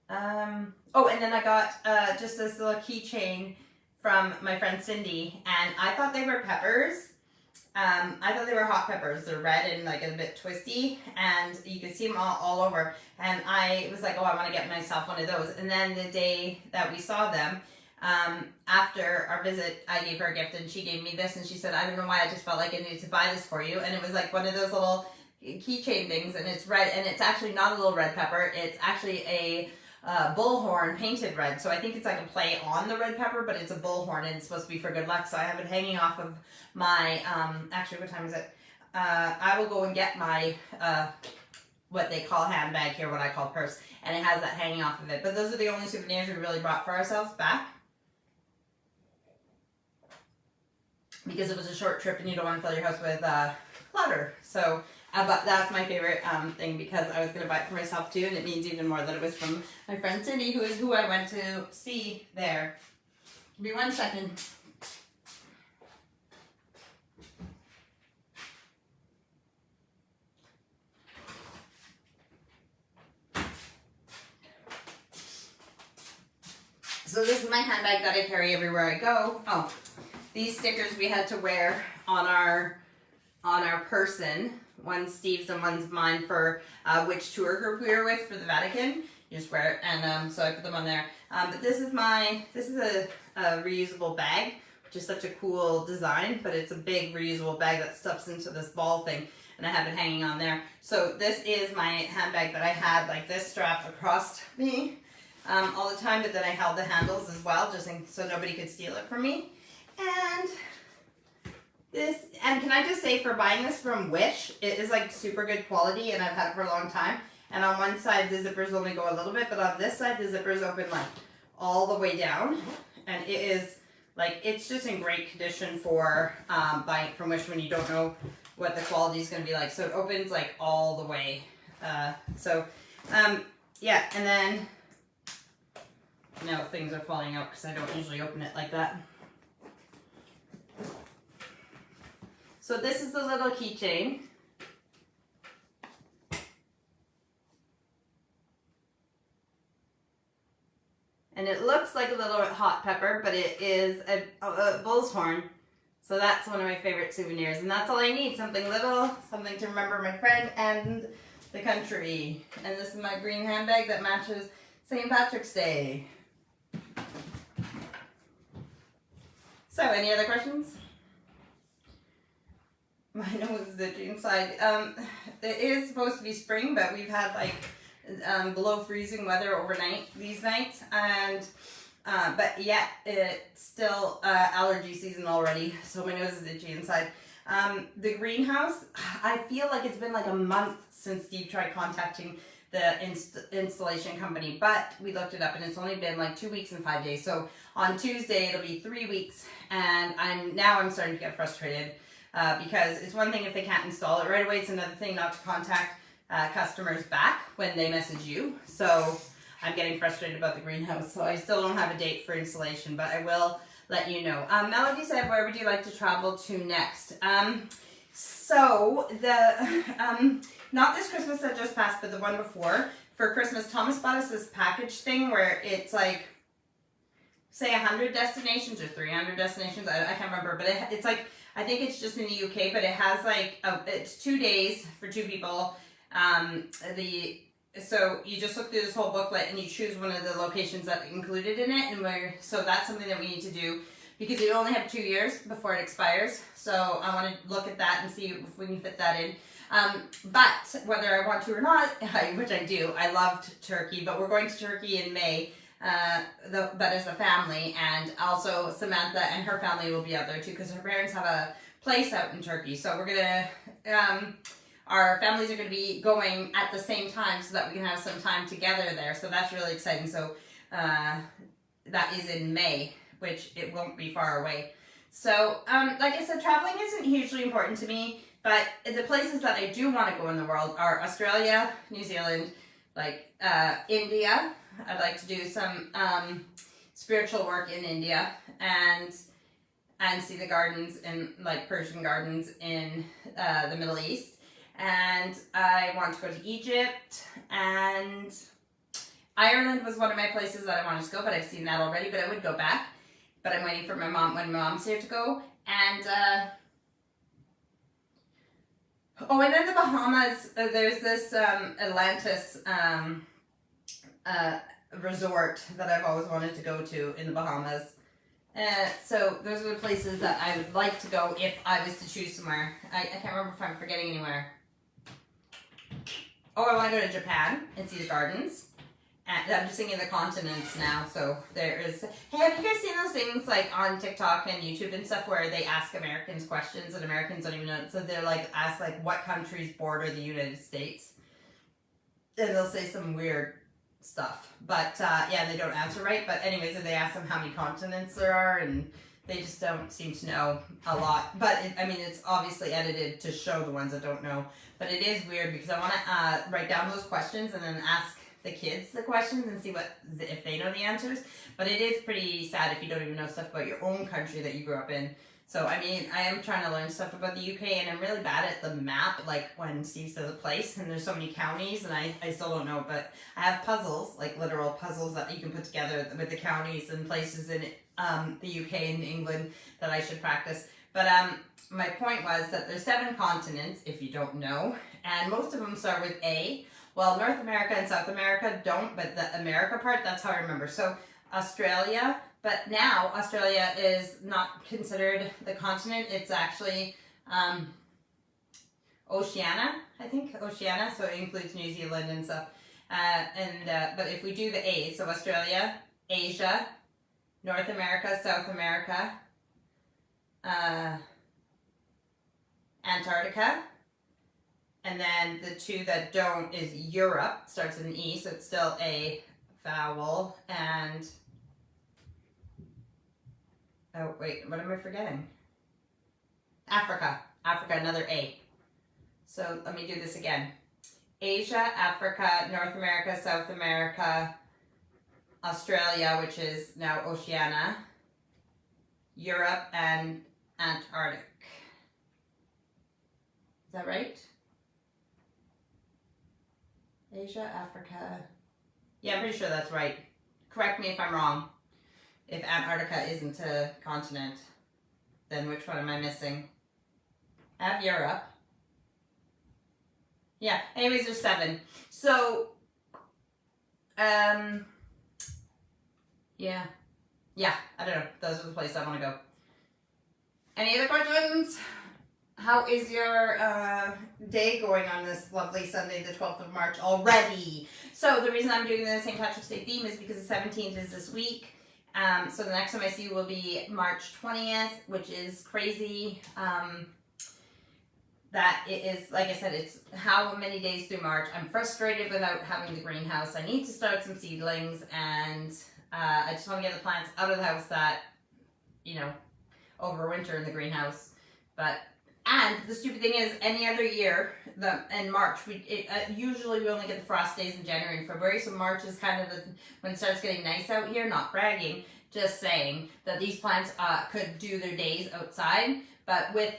Oh, and then I got just this little keychain from my friend Cindy, and I thought they were peppers. I thought they were hot peppers. They're red and like a bit twisty, and you can see them all over. And I was like, oh, I want to get myself one of those. And then the day that we saw them, after our visit, I gave her a gift, and she gave me this, and she said, I don't know why, I just felt like I needed to buy this for you. And it was like one of those little keychain things, and it's red, and it's actually not a little red pepper. It's actually a bullhorn painted red. So I think it's like a play on the red pepper, but it's a bullhorn, and it's supposed to be for good luck. So I have it hanging off of my, actually, what time is it? I will go and get my, what they call handbag here, what I call purse, and it has that hanging off of it. But those are the only souvenirs we really brought for ourselves back, because it was a short trip and you don't want to fill your house with clutter. So, but that's my favorite thing, because I was going to buy it for myself too, and it means even more that it was from my friend Cindy, who I went to see there. Give me 1 second. So this is my handbag that I carry everywhere I go. Oh, these stickers we had to wear on our person. One's Steve's and one's mine for which tour group we were with for the Vatican. You just wear it, and so I put them on there. But this is a reusable bag, which is such a cool design. But it's a big reusable bag that stuffs into this ball thing, and I have it hanging on there. So this is my handbag that I had like this strapped across me all the time, but then I held the handles as well, just so nobody could steal it from me. And this, and can I just say, for buying this from Wish, it is like super good quality, and I've had it for a long time. And on one side the zippers only go a little bit, but on this side the zippers open like all the way down, and it is like, it's just in great condition for buying from Wish when you don't know what the quality is going to be like. So it opens like all the way. Yeah, and then now things are falling out because I don't usually open it like that. So this is the little keychain. And it looks like a little hot pepper, but it is a bull's horn. So that's one of my favorite souvenirs. And that's all I need, something little, something to remember my friend and the country. And this is my green handbag that matches St. Patrick's Day. So, any other questions? My nose is itchy inside. It is supposed to be spring, but we've had like below freezing weather overnight these nights, and but yeah, it's still allergy season already, so my nose is itchy inside. The greenhouse, I feel like it's been like a month since Steve tried contacting the installation company, but we looked it up and it's only been like 2 weeks and 5 days. So on Tuesday it'll be 3 weeks, and I'm starting to get frustrated. Because it's one thing if they can't install it right away, it's another thing not to contact customers back when they message you. So I'm getting frustrated about the greenhouse. So I still don't have a date for installation, but I will let you know. Melody said, where would you like to travel to next? So not this Christmas that just passed, but the one before. For Christmas, Thomas bought us this package thing where it's like, say 100 destinations or 300 destinations. I can't remember, but it's like, I think it's just in the UK, but it has like, it's 2 days for 2 people. So you just look through this whole booklet and you choose one of the locations that included in it. So that's something that we need to do, because we only have 2 years before it expires. So I want to look at that and see if we can fit that in. But whether I want to or not, which I do, I loved Turkey, but we're going to Turkey in May. But as a family, and also Samantha and her family will be out there too, because her parents have a place out in Turkey. So we're gonna, our families are gonna be going at the same time so that we can have some time together there. So that's really exciting. So that is in May, which it won't be far away. So like I said, traveling isn't hugely important to me, but the places that I do want to go in the world are Australia, New Zealand, like India. I'd like to do some spiritual work in India, and see the gardens in like Persian gardens in the Middle East. And I want to go to Egypt and Ireland was one of my places that I wanted to go, but I've seen that already, but I would go back. But I'm waiting for my mom, when my mom's here, to go. And, and then the Bahamas, there's this Atlantis resort that I've always wanted to go to in the Bahamas. So those are the places that I would like to go if I was to choose somewhere. I can't remember if I'm forgetting anywhere. Oh, I want to go to Japan and see the gardens. And I'm just thinking of the continents now. So there is. Hey, have you guys seen those things like on TikTok and YouTube and stuff where they ask Americans questions and Americans don't even know? So they're like, ask like what countries border the United States, and they'll say some weird stuff. But yeah, they don't answer right. But anyways, they ask them how many continents there are, and they just don't seem to know a lot. But I mean, it's obviously edited to show the ones that don't know. But it is weird because I want to write down those questions and then ask the kids the questions and see if they know the answers. But it is pretty sad if you don't even know stuff about your own country that you grew up in. So I mean, I am trying to learn stuff about the UK, and I'm really bad at the map, like when Steve says a place and there's so many counties and I still don't know. But I have puzzles, like literal puzzles that you can put together with the counties and places in the UK and England that I should practice. But my point was that there's 7 continents, if you don't know, and most of them start with A. Well, North America and South America don't, but the America part, that's how I remember. So Australia, but now Australia is not considered the continent. It's actually Oceania, I think, Oceania. So it includes New Zealand and stuff. But if we do the A, so Australia, Asia, North America, South America, Antarctica, and then the 2 that don't is Europe, starts with an E, so it's still a vowel, and, oh wait, what am I forgetting? Africa, another A. So let me do this again. Asia, Africa, North America, South America, Australia, which is now Oceania, Europe, and Antarctic. Is that right? Asia, Africa. Yeah, I'm pretty sure that's right. Correct me if I'm wrong. If Antarctica isn't a continent, then which one am I missing? I have Europe. Yeah, anyways, there's 7. So, yeah, I don't know. Those are the places I want to go. Any other questions? How is your day going on this lovely Sunday, the 12th of March already? So the reason I'm doing the St. Patrick's Day theme is because the 17th is this week. So the next time I see you will be March 20th, which is crazy. That it is, like I said, it's how many days through March. I'm frustrated without having the greenhouse. I need to start some seedlings, and I just want to get the plants out of the house that, you know, overwinter in the greenhouse. And the stupid thing is, any other year, in March, usually we only get the frost days in January and February, so March is kind of when it starts getting nice out here, not bragging, just saying that these plants could do their days outside, but with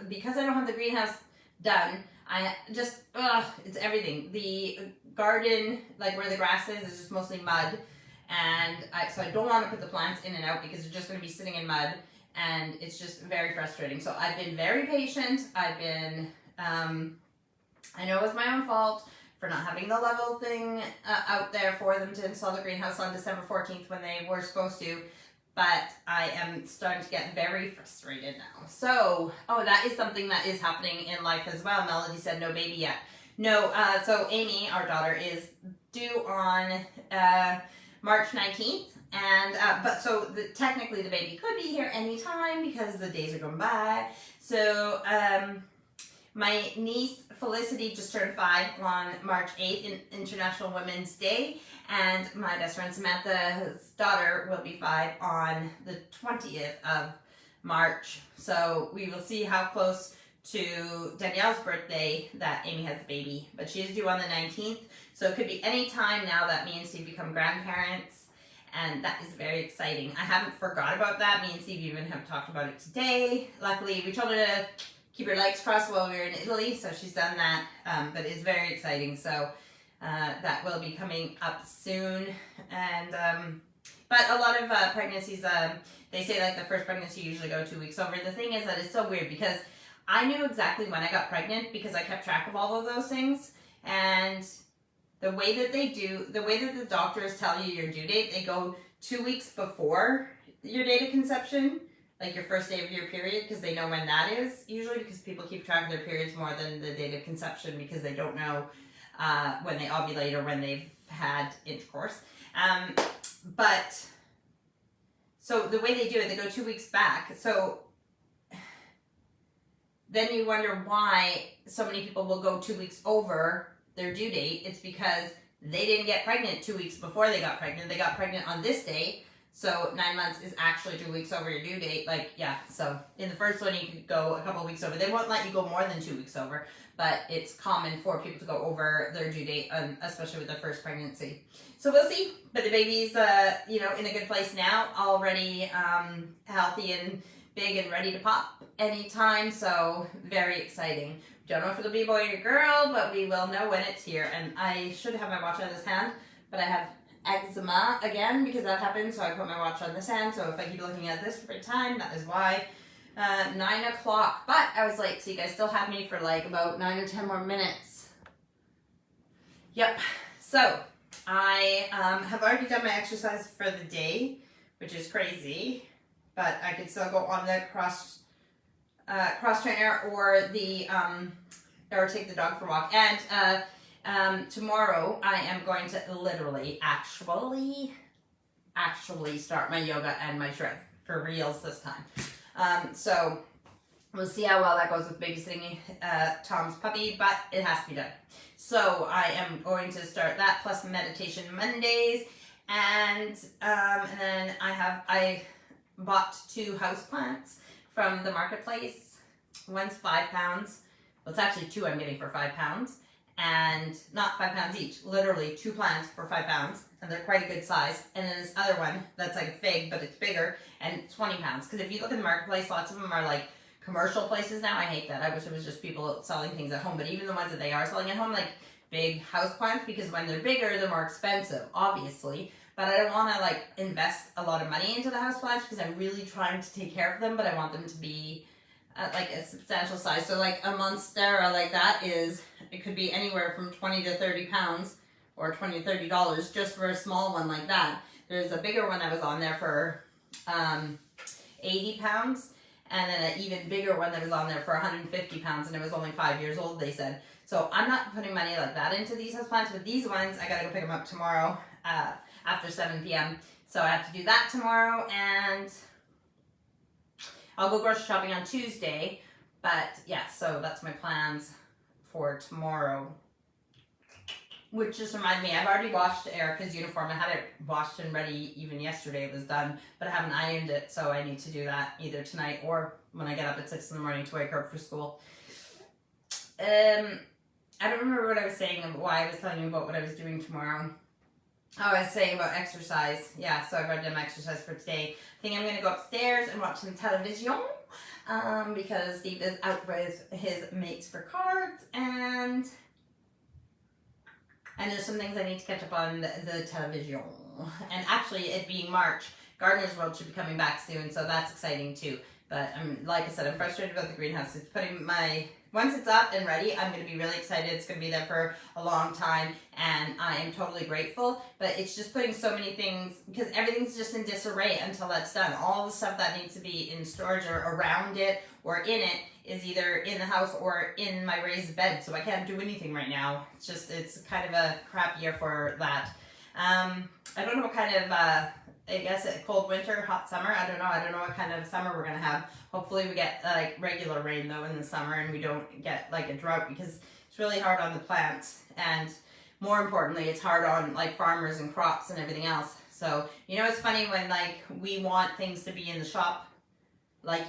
because I don't have the greenhouse done, I just, it's everything. The garden, like where the grass is just mostly mud, and so I don't want to put the plants in and out because they're just going to be sitting in mud. And it's just very frustrating. So I've been very patient. I've been, I know it was my own fault for not having the level thing out there for them to install the greenhouse on December 14th when they were supposed to. But I am starting to get very frustrated now. So, that is something that is happening in life as well. Melody said no baby yet. No, so Amy, our daughter, is due on March 19th. And technically the baby could be here anytime because the days are going by. So my niece Felicity just turned 5 on March 8th, International Women's Day, and my best friend Samantha's daughter will be 5 on the 20th of March. So we will see how close to Danielle's birthday that Amy has the baby, but she is due on the 19th. So it could be any time now that me and Steve become grandparents. And that is very exciting. I haven't forgot about that. Me and Steve even have talked about it today. Luckily, we told her to keep her legs crossed while we were in Italy, so she's done that. But it's very exciting. So that will be coming up soon. And but a lot of pregnancies, they say like the first pregnancy usually go 2 weeks over. The thing is that it's so weird because I knew exactly when I got pregnant because I kept track of all of those things. And the way that the doctors tell you your due date, they go 2 weeks before your date of conception, like your first day of your period, because they know when that is, usually, because people keep track of their periods more than the date of conception because they don't know when they ovulate or when they've had intercourse. But so the way they do it, they go 2 weeks back. So then you wonder why so many people will go 2 weeks over their due date. It's because they didn't get pregnant 2 weeks before they got pregnant. They got pregnant on this day. So 9 months is actually 2 weeks over your due date. Like, yeah, so in the first one, you could go a couple of weeks over. They won't let you go more than 2 weeks over, but it's common for people to go over their due date, especially with their first pregnancy. So we'll see. But the baby's, you know, in a good place now, already healthy and big and ready to pop anytime. So very exciting. Don't know if it'll be a boy or a girl, but we will know when it's here. And I should have my watch on this hand, but I have eczema again because that happened, so I put my watch on this hand. So if I keep looking at this for a time, that is why. 9 o'clock, but I was late, so you guys still have me for like about 9 or 10 more minutes. Yep, so I have already done my exercise for the day, which is crazy, but I could still go on the cross trainer or the or take the dog for a walk. And tomorrow I am going to literally actually start my yoga and my shred for reals this time. So we'll see how well that goes with babysitting Tom's puppy, but it has to be done. So I am going to start that plus meditation Mondays, and then I bought 2 houseplants from the marketplace. One's £5. Well, it's actually 2 I'm getting for £5. And not £5 each, literally 2 plants for £5, and they're quite a good size. And then this other one that's like a fig, but it's bigger, and it's £20. Because if you look in the marketplace, lots of them are like commercial places now. I hate that. I wish it was just people selling things at home. But even the ones that they are selling at home, like big house plants, because when they're bigger, they're more expensive, obviously. But I don't want to like invest a lot of money into the house plants because I'm really trying to take care of them, but I want them to be like a substantial size. So like a monstera like that is, it could be anywhere from 20 to 30 pounds or $20 to $30 just for a small one like that. There's a bigger one that was on there for 80 pounds, and then an even bigger one that was on there for 150 pounds, and it was only 5 years old, they said. So I'm not putting money like that into these houseplants, but these ones, I gotta go pick them up tomorrow after 7 p.m. So I have to do that tomorrow, and I'll go grocery shopping on Tuesday. But yeah, so that's my plans for tomorrow. Which just reminded me, I've already washed Erica's uniform. I had it washed and ready even yesterday. It was done, but I haven't ironed it, so I need to do that either tonight or when I get up at 6 in the morning to wake her up for school. I don't remember what I was saying and why I was telling you about what I was doing tomorrow. Oh, I was saying about exercise. Yeah, so I've already done my exercise for today. I think I'm going to go upstairs and watch some television because Steve is out with his mates for cards, and there's some things I need to catch up on the television. And actually, it being March, Gardener's World should be coming back soon, so that's exciting too. But like I said, I'm frustrated about the greenhouse. It's putting once it's up and ready, I'm going to be really excited. It's going to be there for a long time, and I am totally grateful. But it's just putting so many things, because everything's just in disarray until that's done. All the stuff that needs to be in storage or around it or in it is either in the house or in my raised bed, so I can't do anything right now. It's kind of a crap year for that. I don't know what kind of, I guess a cold winter, hot summer. I don't know what kind of summer we're going to have. Hopefully we get like regular rain though in the summer, and we don't get like a drought, because it's really hard on the plants, and more importantly, it's hard on like farmers and crops and everything else. So, you know, it's funny when like we want things to be in the shop like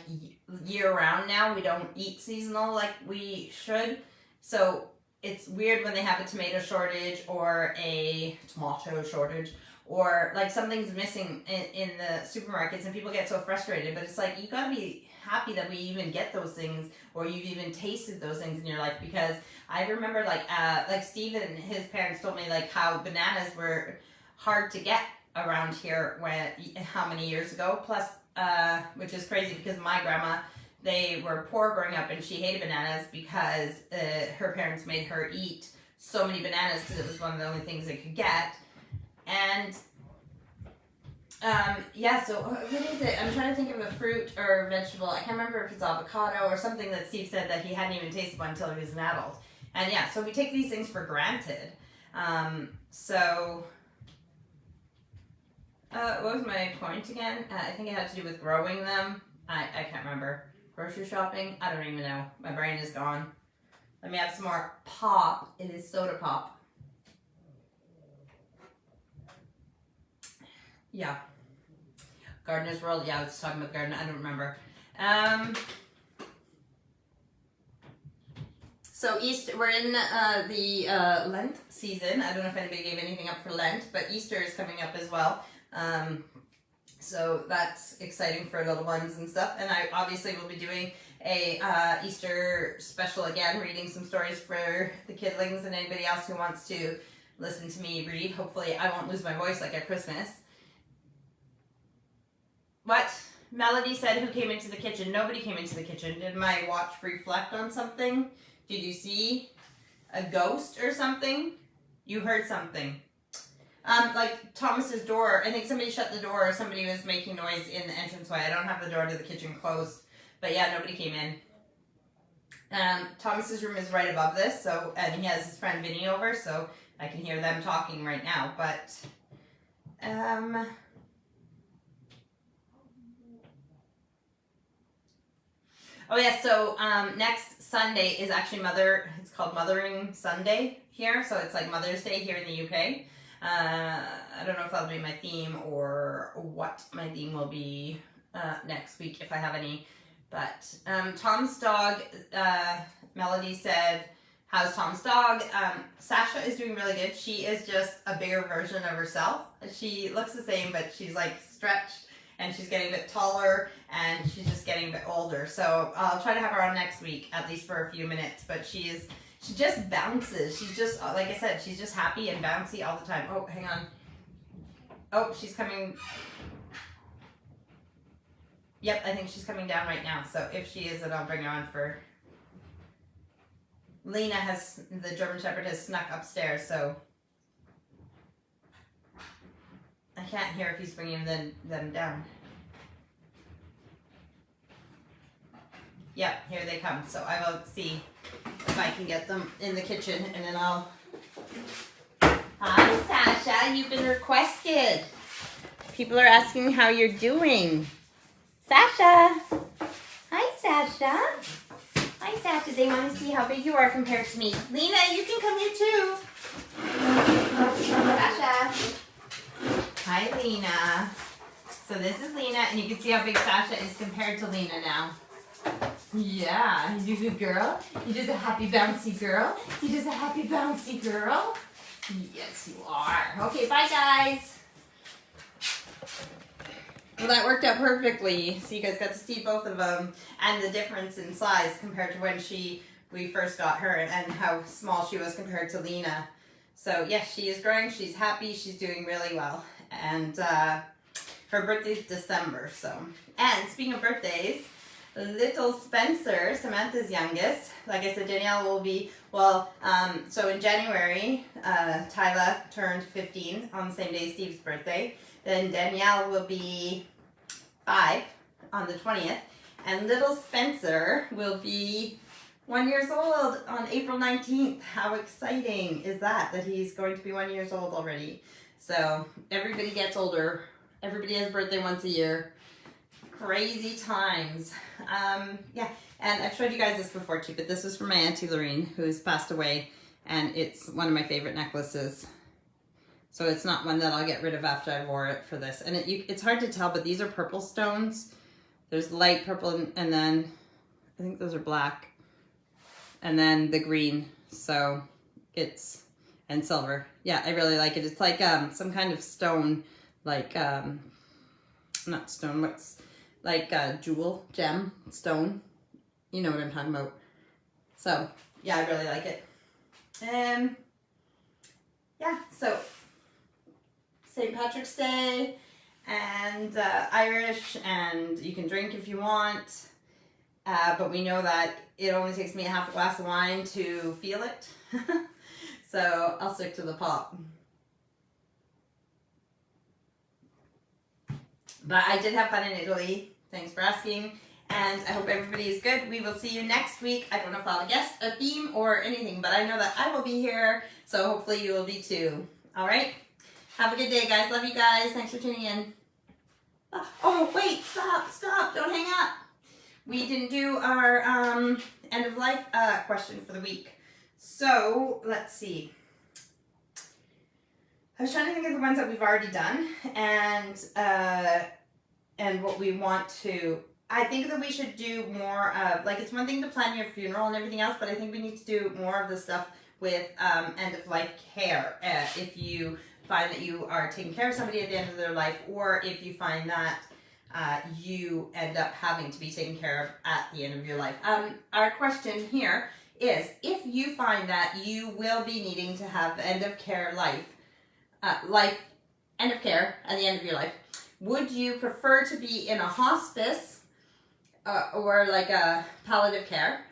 year round now. We don't eat seasonal like we should. So it's weird when they have a tomato shortage or a tomato shortage, or like something's missing in the supermarkets, and people get so frustrated. But it's like, you gotta be happy that we even get those things, or you've even tasted those things in your life, because I remember like Steve and his parents told me like how bananas were hard to get around here how many years ago, plus which is crazy because my grandma, they were poor growing up and she hated bananas because her parents made her eat so many bananas because it was one of the only things they could get. And yeah, so what is it? I'm trying to think of a fruit or vegetable. I can't remember if it's avocado or something that Steve said that he hadn't even tasted one until he was an adult. And yeah, so we take these things for granted. What was my point again? I think it had to do with growing them. I can't remember. Grocery shopping? I don't even know. My brain is gone. Let me have some more pop. It is soda pop. Yeah. Gardener's World. Yeah, I was talking about garden. I don't remember. So Easter, we're in the Lent season. I don't know if anybody gave anything up for Lent, but Easter is coming up as well. So that's exciting for little ones and stuff. And I obviously will be doing a Easter special again, reading some stories for the kidlings and anybody else who wants to listen to me read. Hopefully I won't lose my voice like at Christmas. What? Melody said, who came into the kitchen? Nobody came into the kitchen. Did my watch reflect on something? Did you see a ghost or something? You heard something. Like Thomas's door. I think somebody shut the door or somebody was making noise in the entranceway. I don't have the door to the kitchen closed. But yeah, nobody came in. Thomas's room is right above this, so, and he has his friend Vinny over, so I can hear them talking right now. But oh yeah, so next Sunday is actually it's called Mothering Sunday here, so it's like Mother's Day here in the UK. I don't know if that'll be my theme or what my theme will be next week, if I have any. But Tom's dog, Melody said, how's Tom's dog? Sasha is doing really good. She is just a bigger version of herself. She looks the same, but she's like stretched. And she's getting a bit taller, and she's just getting a bit older. So I'll try to have her on next week, at least for a few minutes. But she just bounces. She's just, like I said, she's just happy and bouncy all the time. Oh, hang on. Oh, she's coming. Yep, I think she's coming down right now. So if she is, then I'll bring her on for... Lena the German Shepherd has snuck upstairs, so... I can't hear if he's bringing them down. Yep, here they come. So I will see if I can get them in the kitchen, and then I'll... Hi, Sasha. You've been requested. People are asking how you're doing. Sasha. Hi, Sasha. Hi, Sasha. They want to see how big you are compared to me. Lena, you can come here too. Sasha. Hi, Lena. So this is Lena, and you can see how big Sasha is compared to Lena now. Yeah, you a good girl? You just a happy bouncy girl? You just a happy bouncy girl? Yes, you are. Okay, bye guys. Well, that worked out perfectly. So you guys got to see both of them and the difference in size compared to when we first got her, and how small she was compared to Lena. So yes, she is growing. She's happy. She's doing really well. And her birthday's December. So, and speaking of birthdays, little Spencer, Samantha's youngest, like I said, Danielle will be, well, so in January, Tyla turned 15 on the same day as Steve's birthday. Then Danielle will be 5 on the 20th. And little Spencer will be 1 year old on April 19th. How exciting is that he's going to be 1 year old already. So everybody gets older. Everybody has a birthday once a year. Crazy times. Yeah, and I've showed you guys this before too, but this is from my Auntie Lorraine, who's passed away, and it's one of my favorite necklaces. So it's not one that I'll get rid of after I wore it for this. And it's hard to tell, but these are purple stones. There's light purple, and then I think those are black. And then the green. So it's, and silver. Yeah, I really like it. It's like some kind of stone, like, not stone, what's like jewel, gem, stone. You know what I'm talking about. So yeah, I really like it. Yeah, so St. Patrick's Day and Irish, and you can drink if you want. But we know that it only takes me a half a glass of wine to feel it. So I'll stick to the pop. But I did have fun in Italy. Thanks for asking. And I hope everybody is good. We will see you next week. I don't know if I'll have a guest, a theme, or anything, but I know that I will be here. So hopefully you will be too. All right? Have a good day, guys. Love you guys. Thanks for tuning in. Oh, wait. Stop. Don't hang up. We didn't do our end of life question for the week. So let's see. I was trying to think of the ones that we've already done and what we want to. I think that we should do more of, like, it's one thing to plan your funeral and everything else, but I think we need to do more of the stuff with end of life care. If you find that you are taking care of somebody at the end of their life, or if you find that you end up having to be taken care of at the end of your life. Our question here is, if you find that you will be needing to have end of care end of care at the end of your life, would you prefer to be in a hospice or like a palliative care,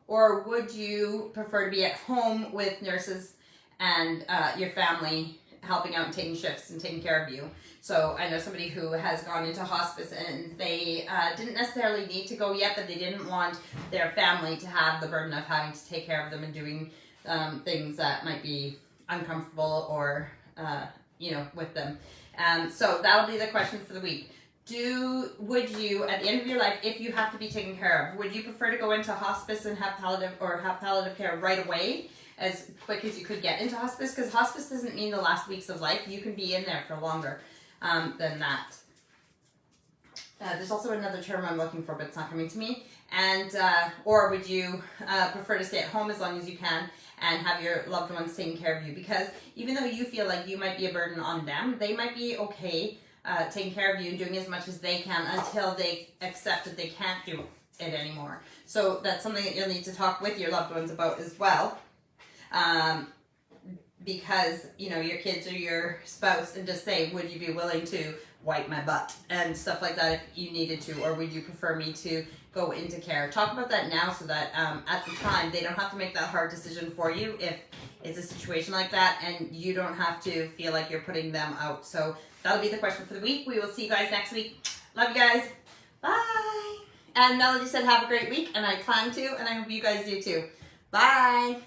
or would you prefer to be at home with nurses and your family helping out and taking shifts and taking care of you? So I know somebody who has gone into hospice and they didn't necessarily need to go yet, but they didn't want their family to have the burden of having to take care of them and doing things that might be uncomfortable or, with them. So that'll be the question for the week. Would you, at the end of your life, if you have to be taken care of, would you prefer to go into hospice and have palliative care right away, as quick as you could get into hospice? Because hospice doesn't mean the last weeks of life. You can be in there for longer than that. There's also another term I'm looking for, but it's not coming to me. And or would you prefer to stay at home as long as you can and have your loved ones taking care of you? Because even though you feel like you might be a burden on them, they might be okay taking care of you and doing as much as they can until they accept that they can't do it anymore. So that's something that you'll need to talk with your loved ones about as well. Because, your kids or your spouse, and just say, would you be willing to wipe my butt and stuff like that if you needed to, or would you prefer me to go into care? Talk about that now so that at the time they don't have to make that hard decision for you if it's a situation like that, and you don't have to feel like you're putting them out. So that'll be the question for the week. We will see you guys next week. Love you guys. Bye. And Melody said have a great week, and I plan to, and I hope you guys do too. Bye.